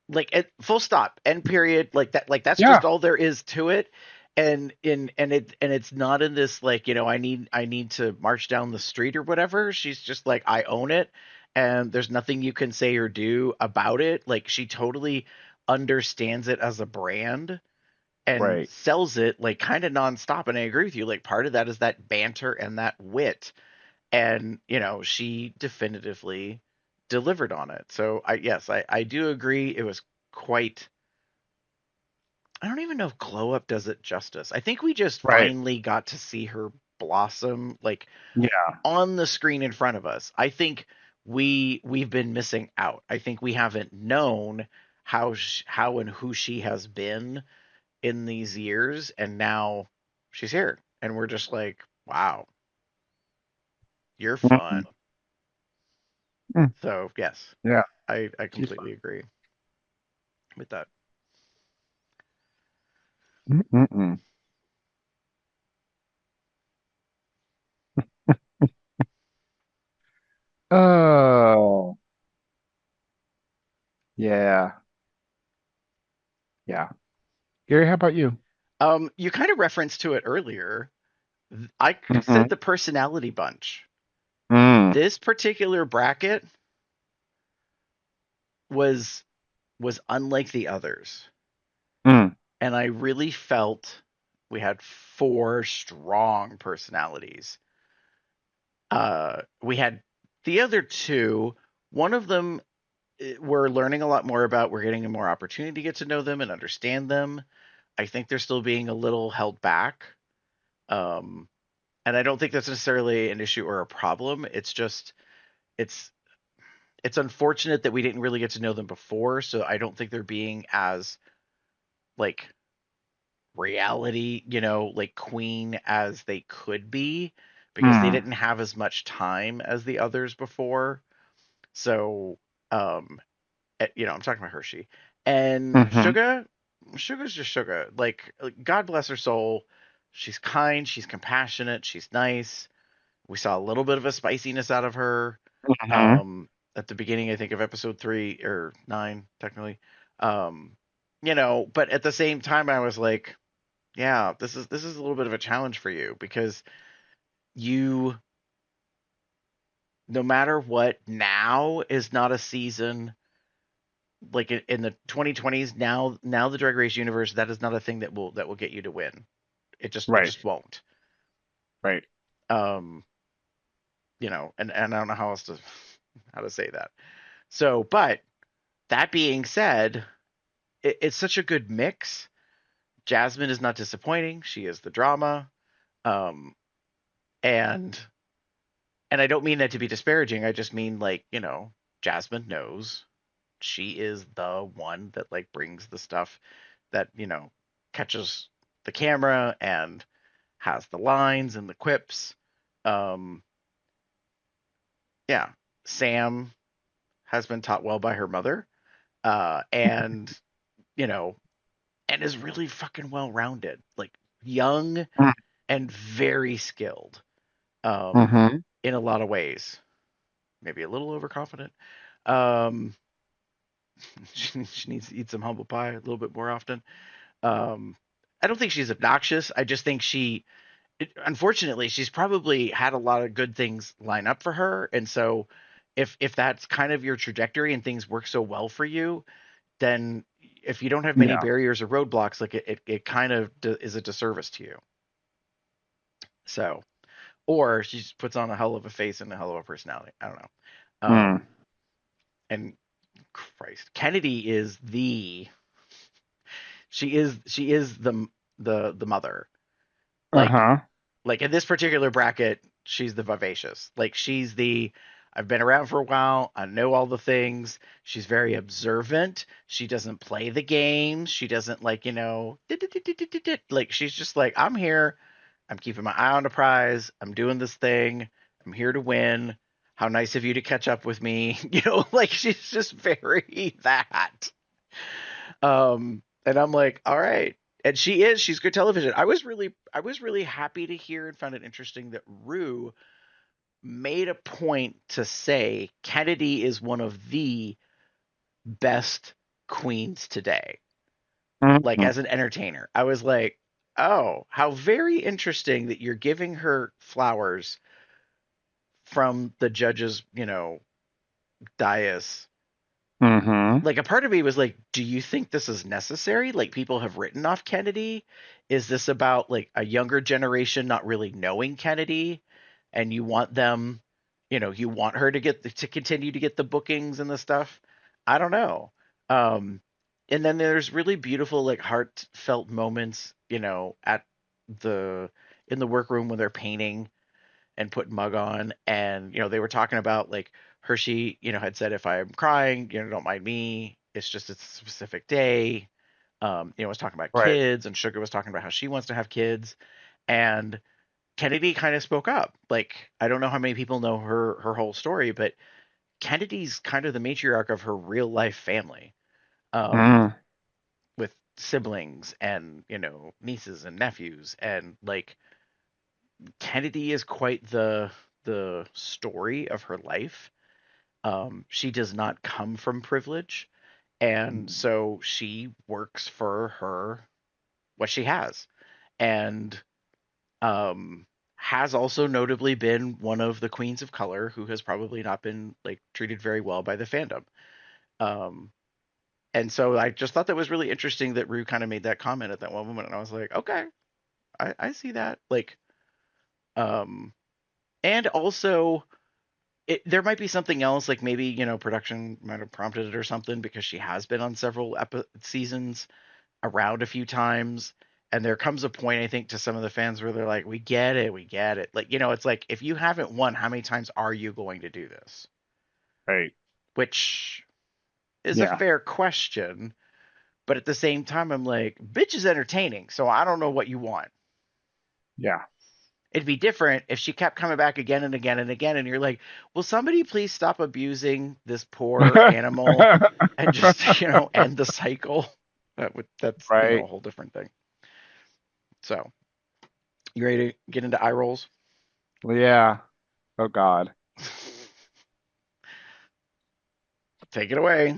Like full stop, end period, like that, like that's Yeah. just all there is to it. And it's not in this like, I need to march down the street or whatever. She's just like, I own it, and there's nothing you can say or do about it. Like she totally understands it as a brand and Right. sells it like kind of nonstop. And I agree with you, like part of that is that banter and that wit, and she definitively delivered on it. So I do agree it was quite. I don't even know if glow up does it justice. I think we just Right. finally got to see her blossom like Yeah. on the screen in front of us. I think we've been missing out. I think we haven't known how and who she has been in these years, and now she's here and we're just like, wow, you're Mm-hmm. fun. So yes, Yeah. I She's fun. completely agree with that. Mm-mm-mm. Oh, yeah. Yeah. Gary, how about you? You kind of referenced to it earlier. I Mm-hmm. said the personality bunch. Mm. This particular bracket was unlike the others, Mm. and I really felt we had four strong personalities. We had the other two. One of them we're learning a lot more about. We're getting a more opportunity to get to know them and understand them. I think they're still being a little held back. Um, and I don't think that's necessarily an issue or a problem. It's just it's it's unfortunate that we didn't really get to know them before, so I don't think they're being as like reality, like queen as they could be because they Mm. didn't have as much time as the others before. So, I'm talking about Hershey and Mm-hmm. Sugar. Sugar's just Sugar. Like, God bless her soul. She's kind. She's compassionate. She's nice. We saw a little bit of a spiciness out of her Mm-hmm. um, at the beginning, I think, of episode 3 or 9, technically. Um, but at the same time, I was like, yeah, this is a little bit of a challenge for you because you, no matter what, now is not a season like in the 2020s. Now the Drag Race universe, that is not a thing that will get you to win. It Right. just won't. Right. Um, and I don't know how to say that. So, but that being said, it's such a good mix. Jasmine is not disappointing. She is the drama. Um, and I don't mean that to be disparaging. I just mean like, Jasmine knows she is the one that like brings the stuff that, catches the camera and has the lines and the quips. Um, yeah, Sam has been taught well by her mother, and you know, and is really fucking well rounded, like young and very skilled, um, Mm-hmm. in a lot of ways. Maybe a little overconfident. Um, she needs to eat some humble pie a little bit more often. Um, I don't think she's obnoxious. I just think unfortunately, she's probably had a lot of good things line up for her, and so if that's kind of your trajectory and things work so well for you, then if you don't have many Yeah. barriers or roadblocks, like it kind of is a disservice to you. So, or she just puts on a hell of a face and a hell of a personality. I don't know. Mm. And Christ, Kennedy is she is the mother. Like Uh-huh. like in this particular bracket, she's the vivacious. Like she's the I've been around for a while. I know all the things. She's very observant. She doesn't play the games. She doesn't like, like she's just like, I'm here. I'm keeping my eye on the prize. I'm doing this thing. I'm here to win. How nice of you to catch up with me. Like she's just very that. And I'm like, all right. And she's good television. I was really happy to hear and found it interesting that Rue made a point to say Kennedy is one of the best queens today. Like Mm. as an entertainer. I was like, oh, how very interesting that you're giving her flowers from the judges, dais. Mm-hmm. Like a part of me was like, do you think this is necessary? Like people have written off Kennedy. Is this about like a younger generation not really knowing Kennedy, and you want them, you want her to continue to get the bookings and the stuff? I don't know. Um, and then there's really beautiful like heartfelt moments, at the in the workroom when they're painting and put mug on, and they were talking about like Hershey, had said, if I'm crying, don't mind me, it's just it's a specific day. Was talking about Right. kids, and Sugar was talking about how she wants to have kids, and Kennedy kind of spoke up. Like, I don't know how many people know her whole story, but Kennedy's kind of the matriarch of her real life family, um Mm. with siblings and nieces and nephews, and like Kennedy is quite the story of her life. She does not come from privilege, and so she works for her what she has, and has also notably been one of the queens of color who has probably not been like treated very well by the fandom. Um, and so I just thought that was really interesting that Rue kind of made that comment at that one moment, and I was like, okay, I see that. Like, um, and also there might be something else, like maybe production might have prompted it or something, because she has been on several seasons, around a few times, and there comes a point, I think, to some of the fans where they're like, we get it, like it's like, if you haven't won, how many times are you going to do this? Right. Which is a Yeah. fair question, but at the same time, I'm like, bitch is entertaining, so I don't know what you want. Yeah. It'd be different if she kept coming back again and again and again, and you're like, will somebody please stop abusing this poor animal and just, end the cycle? That's, a Right. whole different thing. So, you ready to get into eye rolls? Yeah. Oh God. Take it away.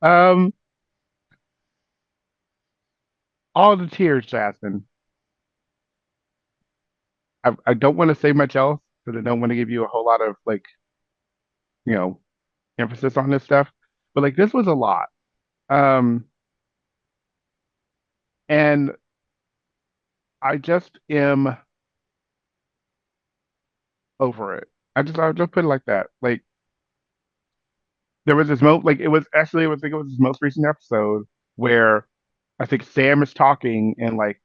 Um, all the tears, Jasmine. I don't want to say much else because I don't want to give you a whole lot of like, you know, emphasis on this stuff. But like this was a lot. Um, and I just am over it. I'll just put it like that. Like there was this moment, like it was actually, I think it was this most recent episode where I think Sam is talking and like,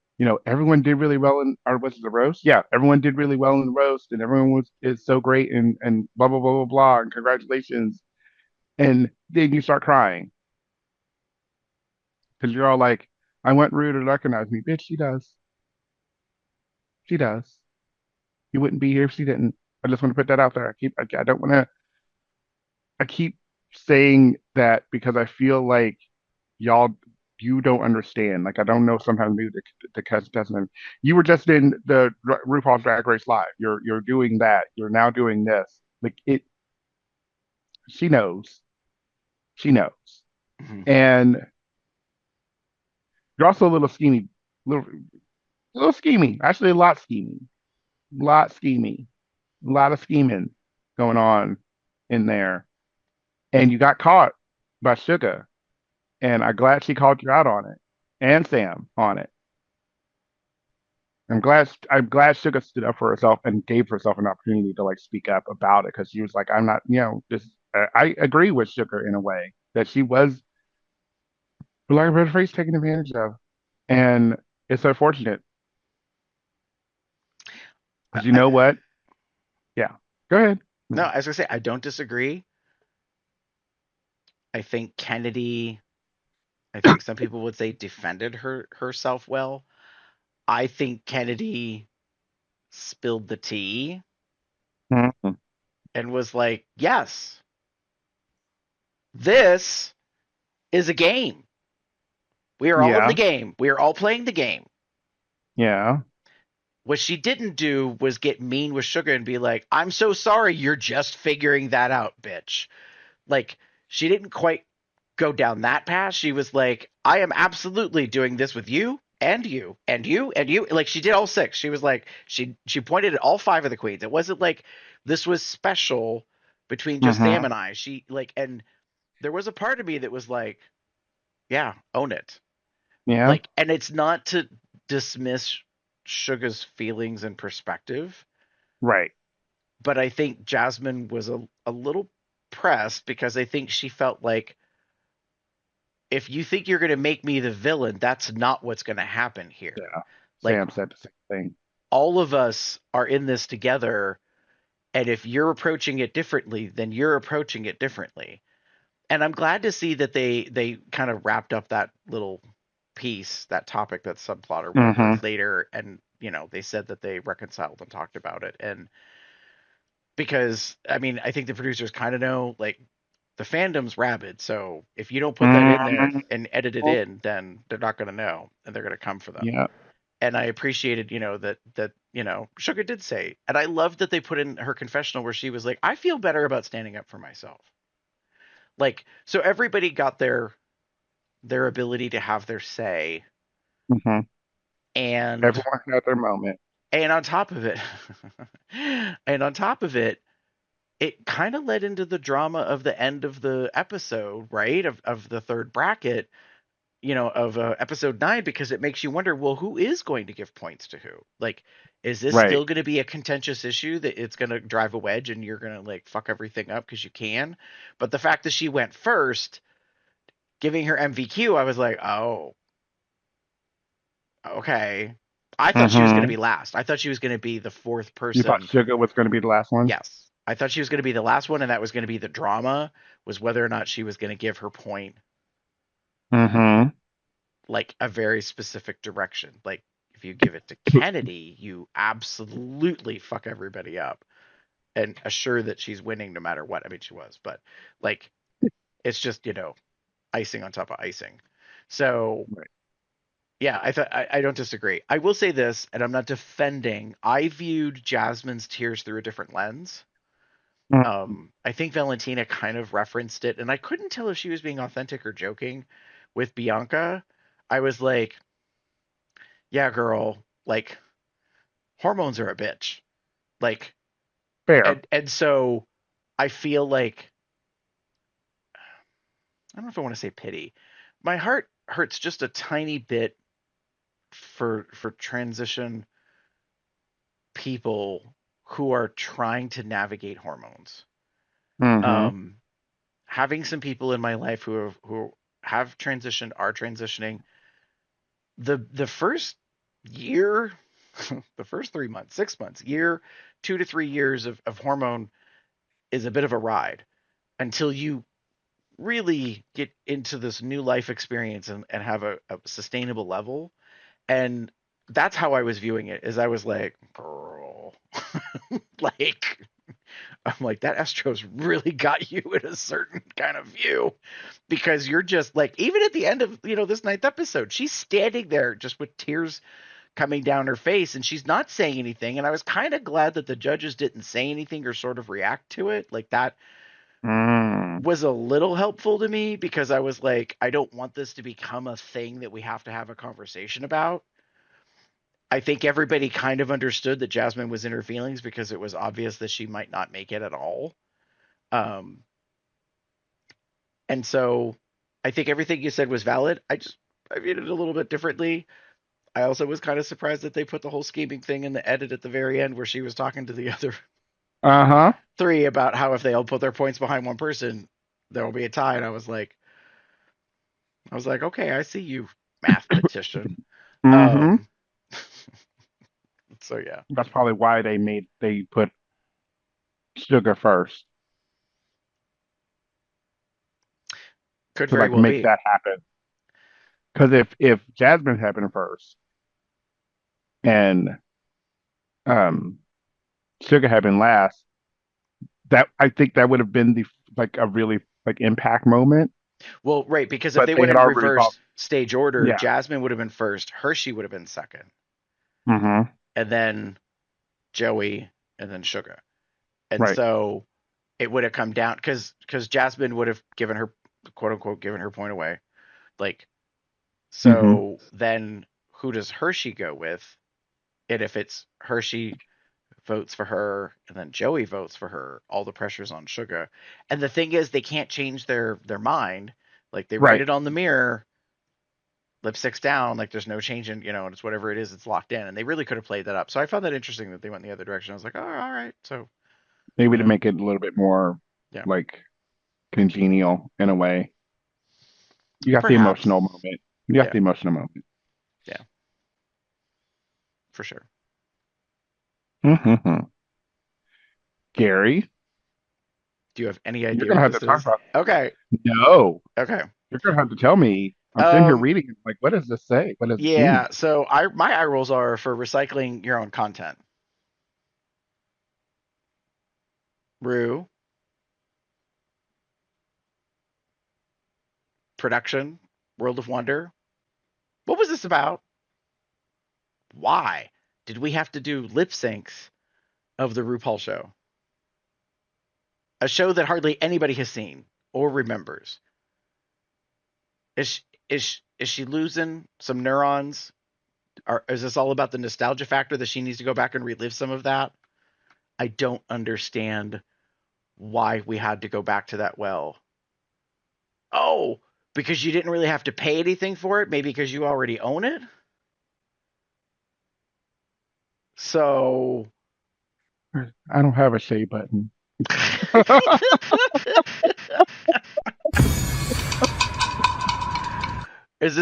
everyone did really well in, or was it the roast? Yeah, everyone did really well in the roast, and everyone was is so great, and blah blah blah blah blah, and congratulations. And then you start crying because you're all like, I want Rue to recognize me, bitch. She does, she does. You wouldn't be here if she didn't. I just want to put that out there. I don't want to. I keep saying that because I feel like y'all you don't understand. Like I don't know sometimes maybe the contestant. You were just in the RuPaul's Drag Race Live. You're doing that. You're now doing this. Like it. She knows. She knows. Mhm. And you're also a little schemy. Little little schemy. Actually, a lot schemy. Lot schemy. A lot of scheming going on in there. And you got caught by Sugar. And I'm glad she called you out on it, and Sam on it. I'm glad Sugar stood up for herself and gave herself an opportunity to like speak up about it because she was like, I'm not, this. I agree with Sugar in a way that she was, for lack of a better phrase, taken advantage of, and it's unfortunate because you I, know what? Yeah, go ahead. no, I was gonna say I don't disagree. I think Kennedy. I think some people would say defended herself well. I think Kennedy spilled the tea Mhm. and was like, "Yes, this is a game. We are all in the Yeah, game. We are all playing the game." yeah, What she didn't do was get mean with Sugar and be like, "I'm so sorry, you're just figuring that out, bitch." Like, she didn't quite go down that path. She was like, "I am absolutely doing this with you and you and you and you." Like, she did all six. She was like, she pointed at all five of the queens. It wasn't like this was special between just Sam hmm and I. She like, and there was a part of me that was like, yeah, own it. yeah, Like, and it's not to dismiss Sugar's feelings and perspective, right. but I think Jasmine was a little pressed because I think she felt like, if you think you're going to make me the villain, that's not what's going to happen here. Yeah, Like, Sam said the same thing. all of us are in this together, and if you're approaching it differently, then you're approaching it differently. And I'm glad to see that they kind of wrapped up that little piece, that topic, that subplot or whatever Hmm later, and they said that they reconciled and talked about it. And because I mean, I think the producers kind of know, like, the fandom's rabid, so if you don't put that in there hmm and edit it in, then they're not going to know, and they're going to come for them. Yeah, And I appreciated, that Sugar did say, and I loved that they put in her confessional where she was like, "I feel better about standing up for myself." Like, so everybody got their ability to have their say, hmm and Everyone had their moment. and on top of it, and on top of it, it kind of led into the drama of the end of the episode, right? Of the third bracket, of episode 9, because it makes you wonder, well, who is going to give points to who? Like, is this Right. still going to be a contentious issue that it's going to drive a wedge and you're going to like fuck everything up because you can? But the fact that she went first, giving her MVQ, I was like, oh, okay. I thought she was going to hmm be last. I thought she was going to be the fourth You thought person. Sugar was going to be the last one? Yes. I thought she was going to be the last one, and that was going to be the drama, was whether or not she was going to give her point Hmm like a very specific direction. Like, if you give it to Kennedy, you absolutely fuck everybody up and assure that she's winning no matter what. I mean, she was, but like, it's just, icing on top of icing. So Right. yeah, I don't disagree. I will say this, and I'm not defending. I viewed Jasmine's tears through a different lens. Mhm. I think Valentina kind of referenced it, and I couldn't tell if she was being authentic or joking with Bianca. I was like, yeah, girl, like, hormones are a bitch. Like, Fair. and so I feel like, I don't know if I want to say pity. My heart hurts just a tiny bit for transition people who are trying to navigate hormones. Hmm Um having some people in my life who have transitioned, are transitioning. The first year, the first 3 months, 6 months, year, 2 to 3 years of hormone is a bit of a ride until you really get into this new life experience and have a sustainable level. And that's how I was viewing it. Is I was like, girl, like I'm like that Estro's really got you in a certain kind of view because you're just like even at the end of this ninth episode, she's standing there just with tears coming down her face and she's not saying anything. And I was kind of glad that the judges didn't say anything or sort of react to it. Like that Mm. was a little helpful to me because I was like, I don't want this to become a thing that we have a conversation about. I think everybody kind of understood that Jasmine was in her feelings because it was obvious that she might not make it at all. Um, and so I think everything you said was valid. I viewed it a little bit differently. I also was kind of surprised that they put the whole scheming thing in the edit at the very end where she was talking to the other Uh-huh. three about how if they all put their points behind one person, there will be a tie. And I was like, okay, I see you, mathematician. Mm-hmm. Um, so yeah, That's probably why they put sugar first could to very like well make be. that happen. Because if Jasmine happened first and um sugar happened last, that I think that would have been the like a really like impact moment. Well, right, because if But they they went had in already resolved. reverse stage order, Yeah. Jasmine would have been first, Hershey would have been second, Mm-hmm. and then Joey, and then Sugar. And Right. so it would have come down because Jasmine would have given her quote unquote given her point away. Like Mm-hmm. so then who does Hershey go with? And if it's Hershey votes for her and then Joey votes for her, all the pressure's on Sugar. And the thing is they can't change their mind. Like they write Right. it on the mirror, lipstick's down, like there's no change in, and it's whatever it is, it's locked in. And they really could have played that up. So I found that interesting that they went in the other direction. I was like, oh, all right. So, Maybe to make it a little bit more yeah, like congenial in a way. You got the perhaps. emotional moment. You got Yeah, the emotional moment. yeah, for sure. Mm-hmm. Gary, Do you have any you're idea gonna what have to this talk is? about. Okay. No, Okay. you're gonna have to tell me. I'm sitting here Um, reading. Like, what does this say? What does this mean? yeah, so my eye rolls are for recycling your own content. Rue, production, World of Wonder. What was this about? Why did we have to do lip syncs of the RuPaul show? A show that hardly anybody has seen or remembers. Is she losing some neurons? Or is this all about the nostalgia factor that she needs to go back and relive some of that? I don't understand why we had to go back to that well. Oh, because you didn't really have to pay anything for it, maybe because you already own it. So I don't have a shade button. is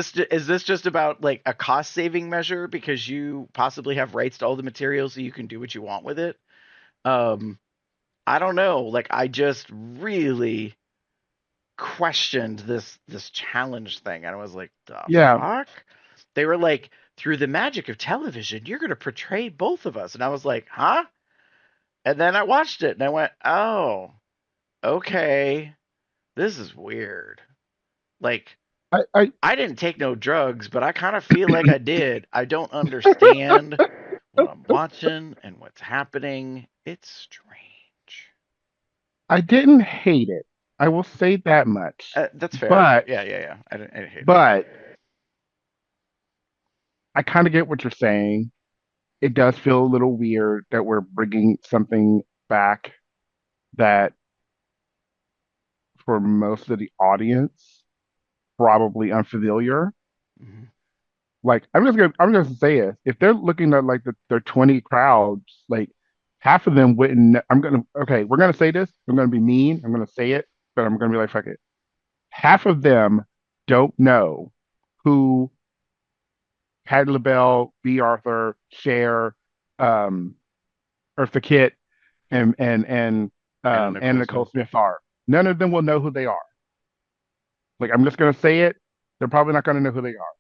this just about like a cost saving measure because you possibly have rights to all the material so you can do what you want with it? Um, I don't know. Like I just really questioned this challenge thing, and I was like, the Yeah, fuck? They were like, through the magic of television, you're gonna portray both of us, and I was like, huh? And then I watched it, and I went, oh, okay, this is weird. Like I I didn't take no drugs, but I kind of feel like I did. I don't understand what I'm watching and what's happening. It's strange. I didn't hate it. I will say that much. That's fair. But Yeah, yeah, yeah. I didn't hate it. but I kind of get what you're saying. It does feel a little weird that we're bringing something back that for most of the audience probably unfamiliar. Mm-hmm. Like I'm just gonna say it. If they're looking at like their 20 crowds, like half of them wouldn't. I'm gonna okay. We're gonna say this. I'm gonna be mean. I'm gonna say it. but I'm going to be like, fuck it. Half of them don't know who Patti LaBelle, B. Arthur, Cher, um, Eartha Kitt, Anna and Nicole Nicole Smith. Smith are. None of them will know who they are. Like, I'm just going to say it. They're probably not going to know who they are.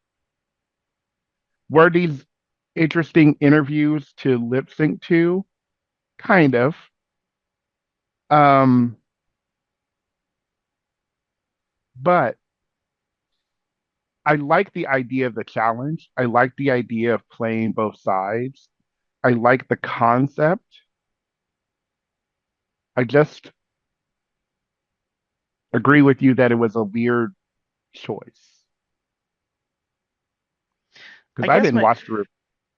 Were these interesting interviews to lip sync to? Kind of. Um, but I like the idea of the challenge. I like the idea of playing both sides. I like the concept. I just agree with you that it was a weird choice I because I guess didn't my watch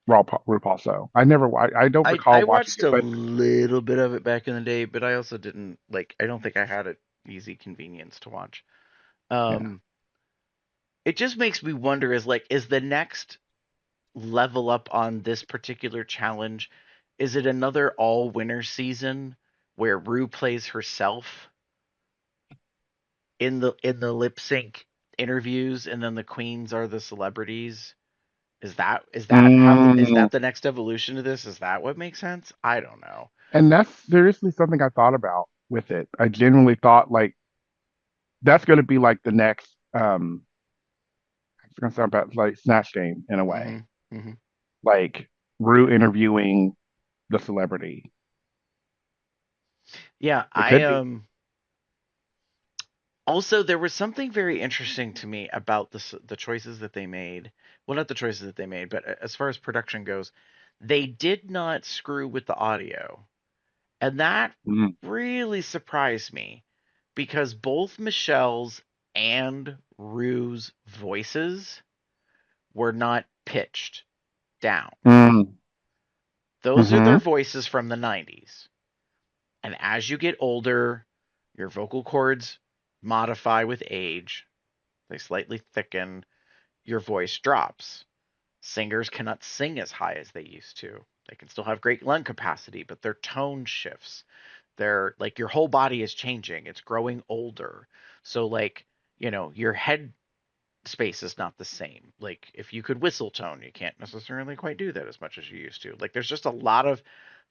RuPaul, so I never. I don't I recall watching watched it, a but little bit of it back in the day, but I also didn't like. I don't think I had an easy convenience to watch. yeah. Um, it just makes me wonder: is the next level up on this particular challenge? Is it another all winner season where Rue plays herself in the lip sync interviews, and then the queens are the celebrities? Is Mm, that the next evolution of this? Is that what makes sense? I don't know. and that's seriously something I thought about with it. I genuinely thought like that's going to be like the next. It's going to sound bad, like Snatch Game in a way, Hmm. Hmm. like Rue interviewing the celebrity. Yeah, It I could be. also there was something very interesting to me about the choices that they made. Well, not the choices that they made, but as far as production goes, they did not screw with the audio. And that Mm, really surprised me because both Michelle's and Rue's voices were not pitched down. mm, Those are their mm-hmm. voices from the 90s. And as you get older, your vocal cords modify with age, they slightly thicken, your voice drops. Singers cannot sing as high as they used to. They can still have great lung capacity, but their tone shifts. They're like your whole body is changing. It's growing older. So like, your head space is not the same. Like if you could whistle tone, you can't necessarily quite do that as much as you used to. Like there's just a lot of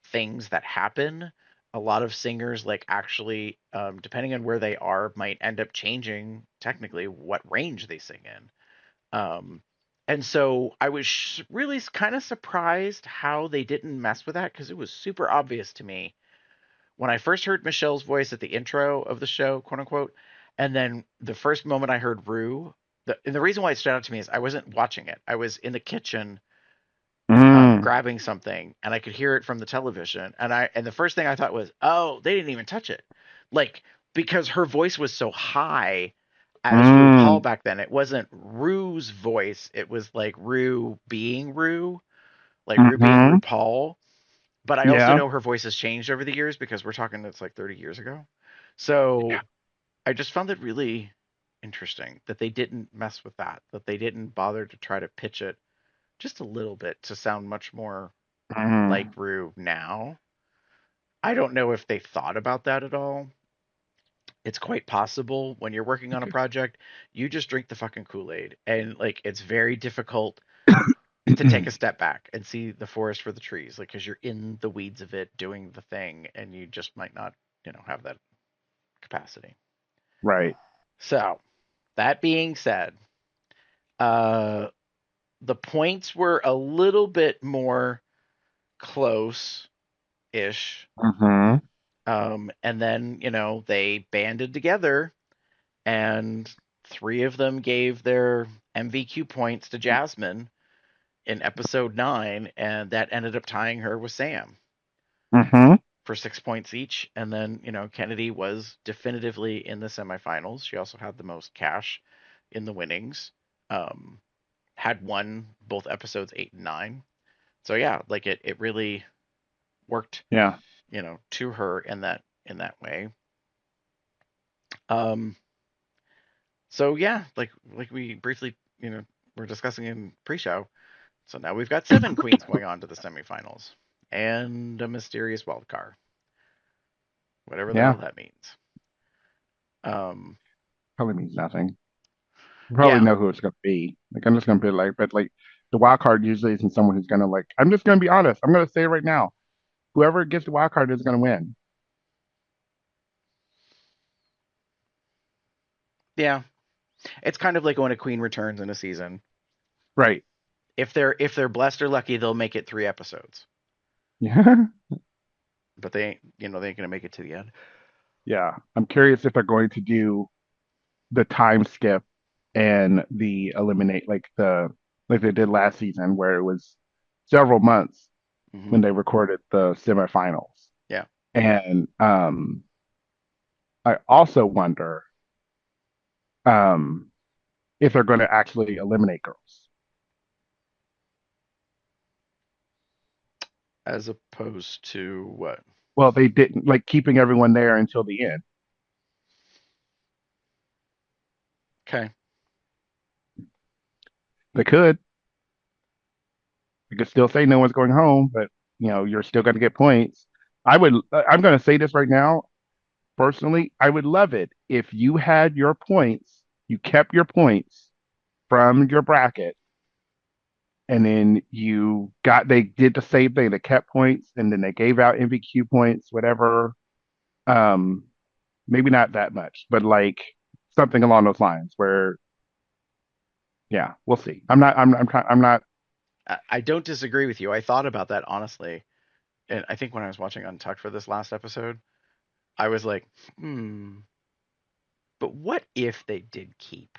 things that happen. A lot of singers like actually, depending on where they are, might end up changing technically what range they sing in. And so I was really kind of surprised how they didn't mess with that because it was super obvious to me when I first heard Michelle's voice at the intro of the show, quote unquote, and then the first moment I heard Rue, and the reason why it stood out to me is I wasn't watching it. I was in the kitchen, Mm, grabbing something, and I could hear it from the television, and the first thing I thought was, oh, they didn't even touch it, like because her voice was so high as RuPaul mm, back then. It wasn't Rue's voice. It was like Rue being Rue, like Rue being mm-hmm. RuPaul, but I also Yeah. know her voice has changed over the years because we're talking it's like 30 years ago. So I just found it really interesting that they didn't mess with that they didn't bother to try to pitch it just a little bit to sound much more like Mm, Rue now. I don't know if they thought about that at all. It's quite possible when you're working on a okay. project, you just drink the fucking Kool-Aid and like it's very difficult to take a step back and see the forest for the trees, like because you're in the weeds of it doing the thing and you just might not, have that capacity. Right. So that being said, uh, the points were a little bit more close ish. Mm-hmm. And then, they banded together and three of them gave their MVQ points to Jasmine in episode 9, and that ended up tying her with Sam Mm-hmm. for 6 points each. And then, Kennedy was definitively in the semifinals. She also had the most cash in the winnings. Um, had won both episodes 8 and 9. So yeah, like it really worked, Yeah. to her in that way. Um, so yeah, like we briefly, were discussing in pre-show. So now we've got 7 queens going on to the semifinals and a mysterious wild card, whatever the Yeah. hell that means. Probably means nothing. You probably Yeah, know who it's gonna be. Like I'm just gonna be like, but like the wild card usually isn't someone who's gonna like. I'm just gonna be honest. I'm gonna say it right now. Whoever gets the wild card is gonna win. yeah. It's kind of like when a queen returns in a season. Right. If they're blessed or lucky, they'll make it 3 episodes. Yeah. But they ain't gonna make it to the end. Yeah. I'm curious if they're going to do the time skip and the eliminate like they did last season where it was several months Hmm. when they recorded the semifinals. Yeah. And I also wonder um if they're going to actually eliminate girls. As opposed to what? Well, they didn't like keeping everyone there until the end. Okay. They could. They could still say no one's going home, but you're still going to get points. I'm going to say this right now. Personally, I would love it if you had your points, you kept your points from your bracket, and then they did the same thing. They kept points and then they gave out MVQ points, whatever. Um, Maybe not that much, but like something along those lines where, yeah, we'll see. I'm not. I don't disagree with you. I thought about that honestly, and I think when I was watching Untucked for this last episode, I was like, but what if they did keep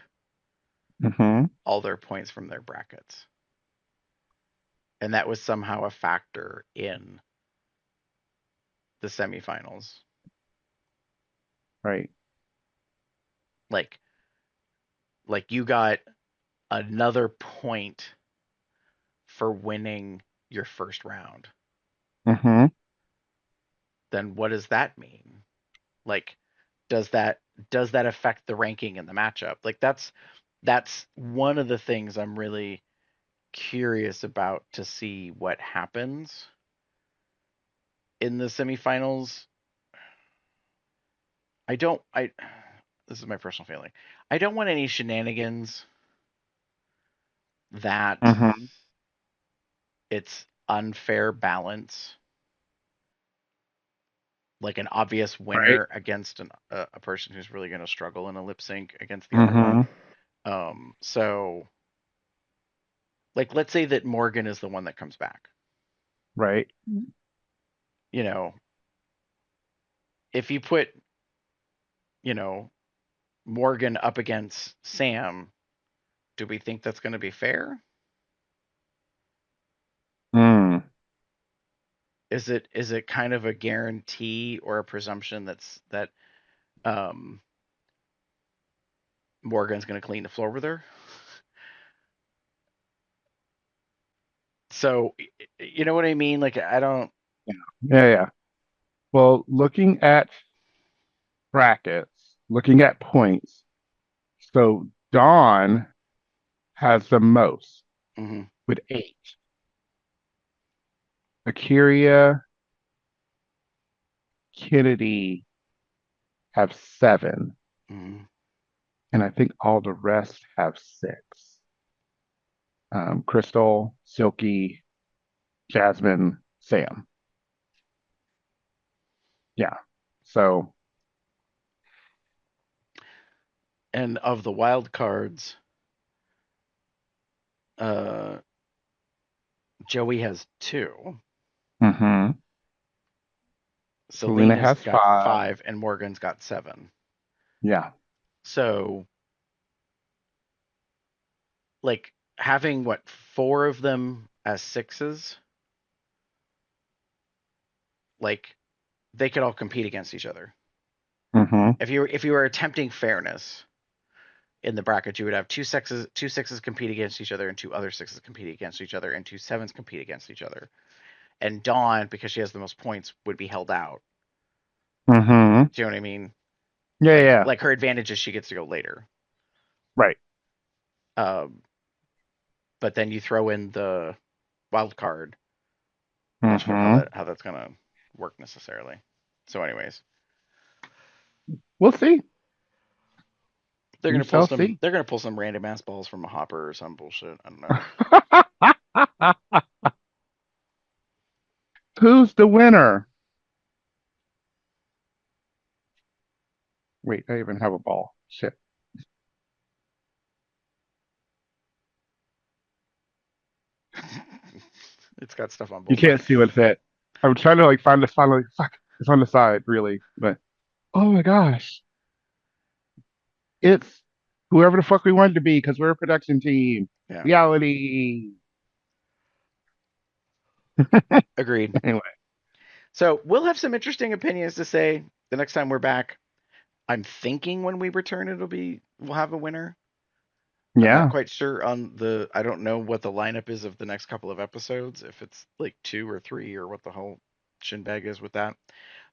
Mhm. all their points from their brackets, and that was somehow a factor in the semifinals? Right. Like, you got another point for winning your first round. Mhm. Then what does that mean? Like, does that affect the ranking in the matchup? Like that's one of the things I'm really curious about to see what happens in the semifinals. I don't I This is my personal feeling. I don't want any shenanigans that Mhm. it's unfair balance, like an obvious Right. winner against a person who's really going to struggle in a lip sync against the other one. Mhm. So like let's say that Morgan is the one that comes back. Right. You know, if you put, you know, Morgan up against Sam, do we think that's going to be fair? Mm. Is it kind of a guarantee or a presumption that um, Morgan's going to clean the floor with her? So you know what I mean? Like I don't. Yeah. Yeah. Yeah. Well, looking at brackets, looking at points, so Dawn has the most Mm-hmm, with 8. Akira, Kennedy have 7, mm-hmm. and I think all the rest have 6. Crystal, Silky, Jasmine, Sam. Yeah. So, And of the wild cards, uh, Joey has 2. hmm Selena Selena's has got 5. 5, and Morgan's got 7. Yeah. So like having what 4 of them as 6s, like they could all compete against each other. hmm If you were attempting fairness in the bracket, you would have two sixes compete against each other, and 2 other 6s compete against each other, and 2 7s compete against each other. And Dawn, because she has the most points, would be held out. hmm Do you know what I mean? Yeah, Like yeah. like her advantage is she gets to go later. Right. Um, but then you throw in the wild card. I'm not sure hmm how that's gonna work necessarily. So, anyways, We'll see. They're We gonna pull shall some. see. They're gonna pull some random ass balls from a hopper or some bullshit. I don't know. Who's the winner? Wait, I even have a ball. Shit. It's got stuff on You both can't sides. see what's it. I'm trying to like find the final. Like, fuck, it's on the side, really. But oh my gosh, it's whoever the fuck we wanted to be because we're a production team. Yeah, Reality. agreed. Anyway, So we'll have some interesting opinions to say the next time we're back. I'm thinking when we return, we'll have a winner. I'm not yeah, quite sure on the. I don't know what the lineup is of the next couple of episodes. If it's like 2 or 3 or what the whole shinbag is with that.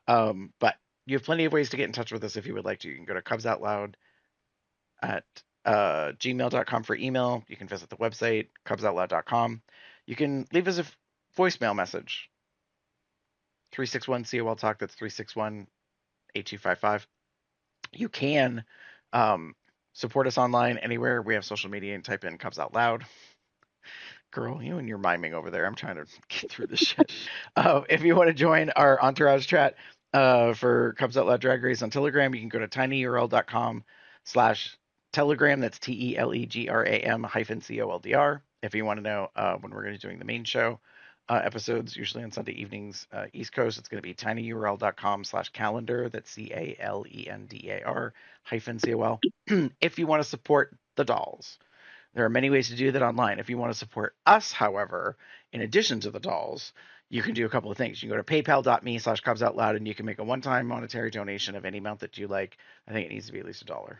But you have plenty of ways to get in touch with us if you would like to. You can go to Cubs Out Loud at gmail.com for email. You can visit the website, cubsoutloud.com. You can leave us a voicemail message, 361 COL Talk. That's 361 8255. You can support us online anywhere. We have social media and type in Cubs Out Loud. Girl, you and your miming over there. I'm trying to get through this shit. If you want to join our entourage chat for Cubs Out Loud Drag Race on Telegram, you can go to tinyurl.com/telegram. That's TELEGRAM-COLDR. If you want to know when we're going to be doing the main show episodes, usually on Sunday evenings, East Coast, it's going to be tinyurl.com/calendar. That's CALENDAR-COL. If you want to support the dolls. There are many ways to do that online. If you want to support us, however, in addition to the dolls, you can do a couple of things. You can go to paypal.me/cubsoutloud and you can make a one-time monetary donation of any amount that you like. I think it needs to be at least $1.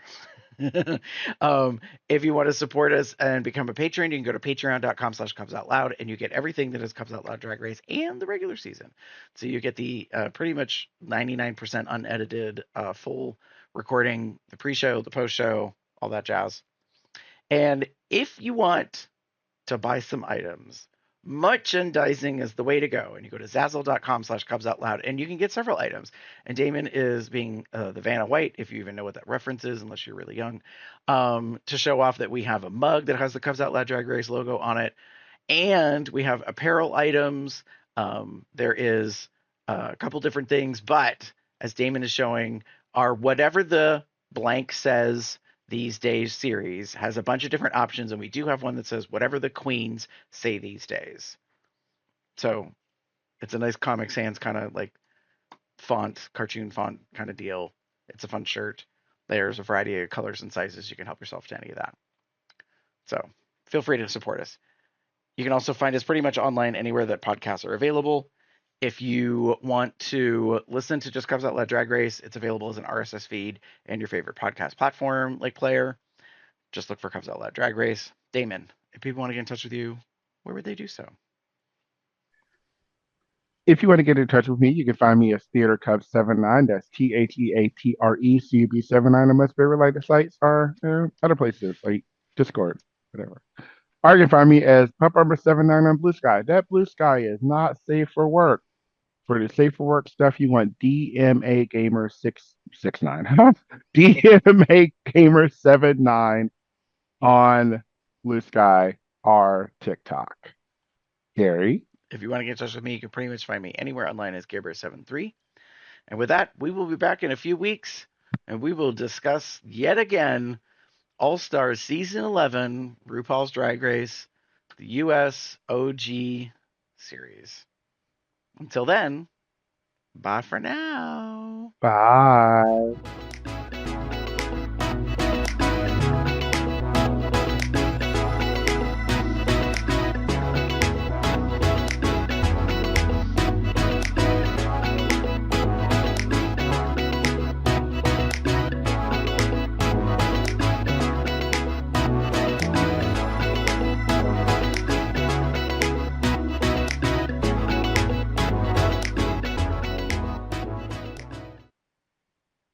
If you want to support us and become a patron, you can go to patreon.com/cubsoutloud and you get everything that is Cubs Out Loud Drag Race and the regular season. So you get the pretty much 99% unedited full recording, the pre-show, the post-show, all that jazz. And if you want to buy some items, merchandising is the way to go. And you go to zazzle.com/cubsoutloud and you can get several items. And Damon is being the Vanna White, if you even know what that reference is, unless you're really young, to show off that we have a mug that has the Cubs Out Loud Drag Race logo on it. And we have apparel items. There is a couple different things, but as Damon is showing, our whatever the blank says these days series has a bunch of different options, and we do have one that says whatever the queens say these days. So it's a nice Comic Sans kind of like font, cartoon font kind of deal. It's a fun shirt. There's a variety of colors and sizes. You can help yourself to any of that. So feel free to support us. You can also find us pretty much online anywhere that podcasts are available. If you want to listen to just Cubs Out Loud Drag Race, it's available as an RSS feed and your favorite podcast platform like player. Just look for Cubs Out Loud Drag Race. Damon, if people want to get in touch with you, where would they do so? if you want to get in touch with me, you can find me as Theater Cubs 79. That's THEATRECUB79. And my favorite related sites are other places like Discord, whatever. Or you can find me as Pump Armor 79 on Blue Sky. That Blue Sky is not safe for work. For the safe for work stuff, you want DMA Gamer 669. DMA Gamer 79 on Blue Sky or TikTok. Gary. If you want to get in touch with me, you can pretty much find me anywhere online as Gabriel73. And with that, we will be back in a few weeks and we will discuss yet again All Stars Season 11, RuPaul's Drag Race, the US OG series. Until then, bye for now. Bye.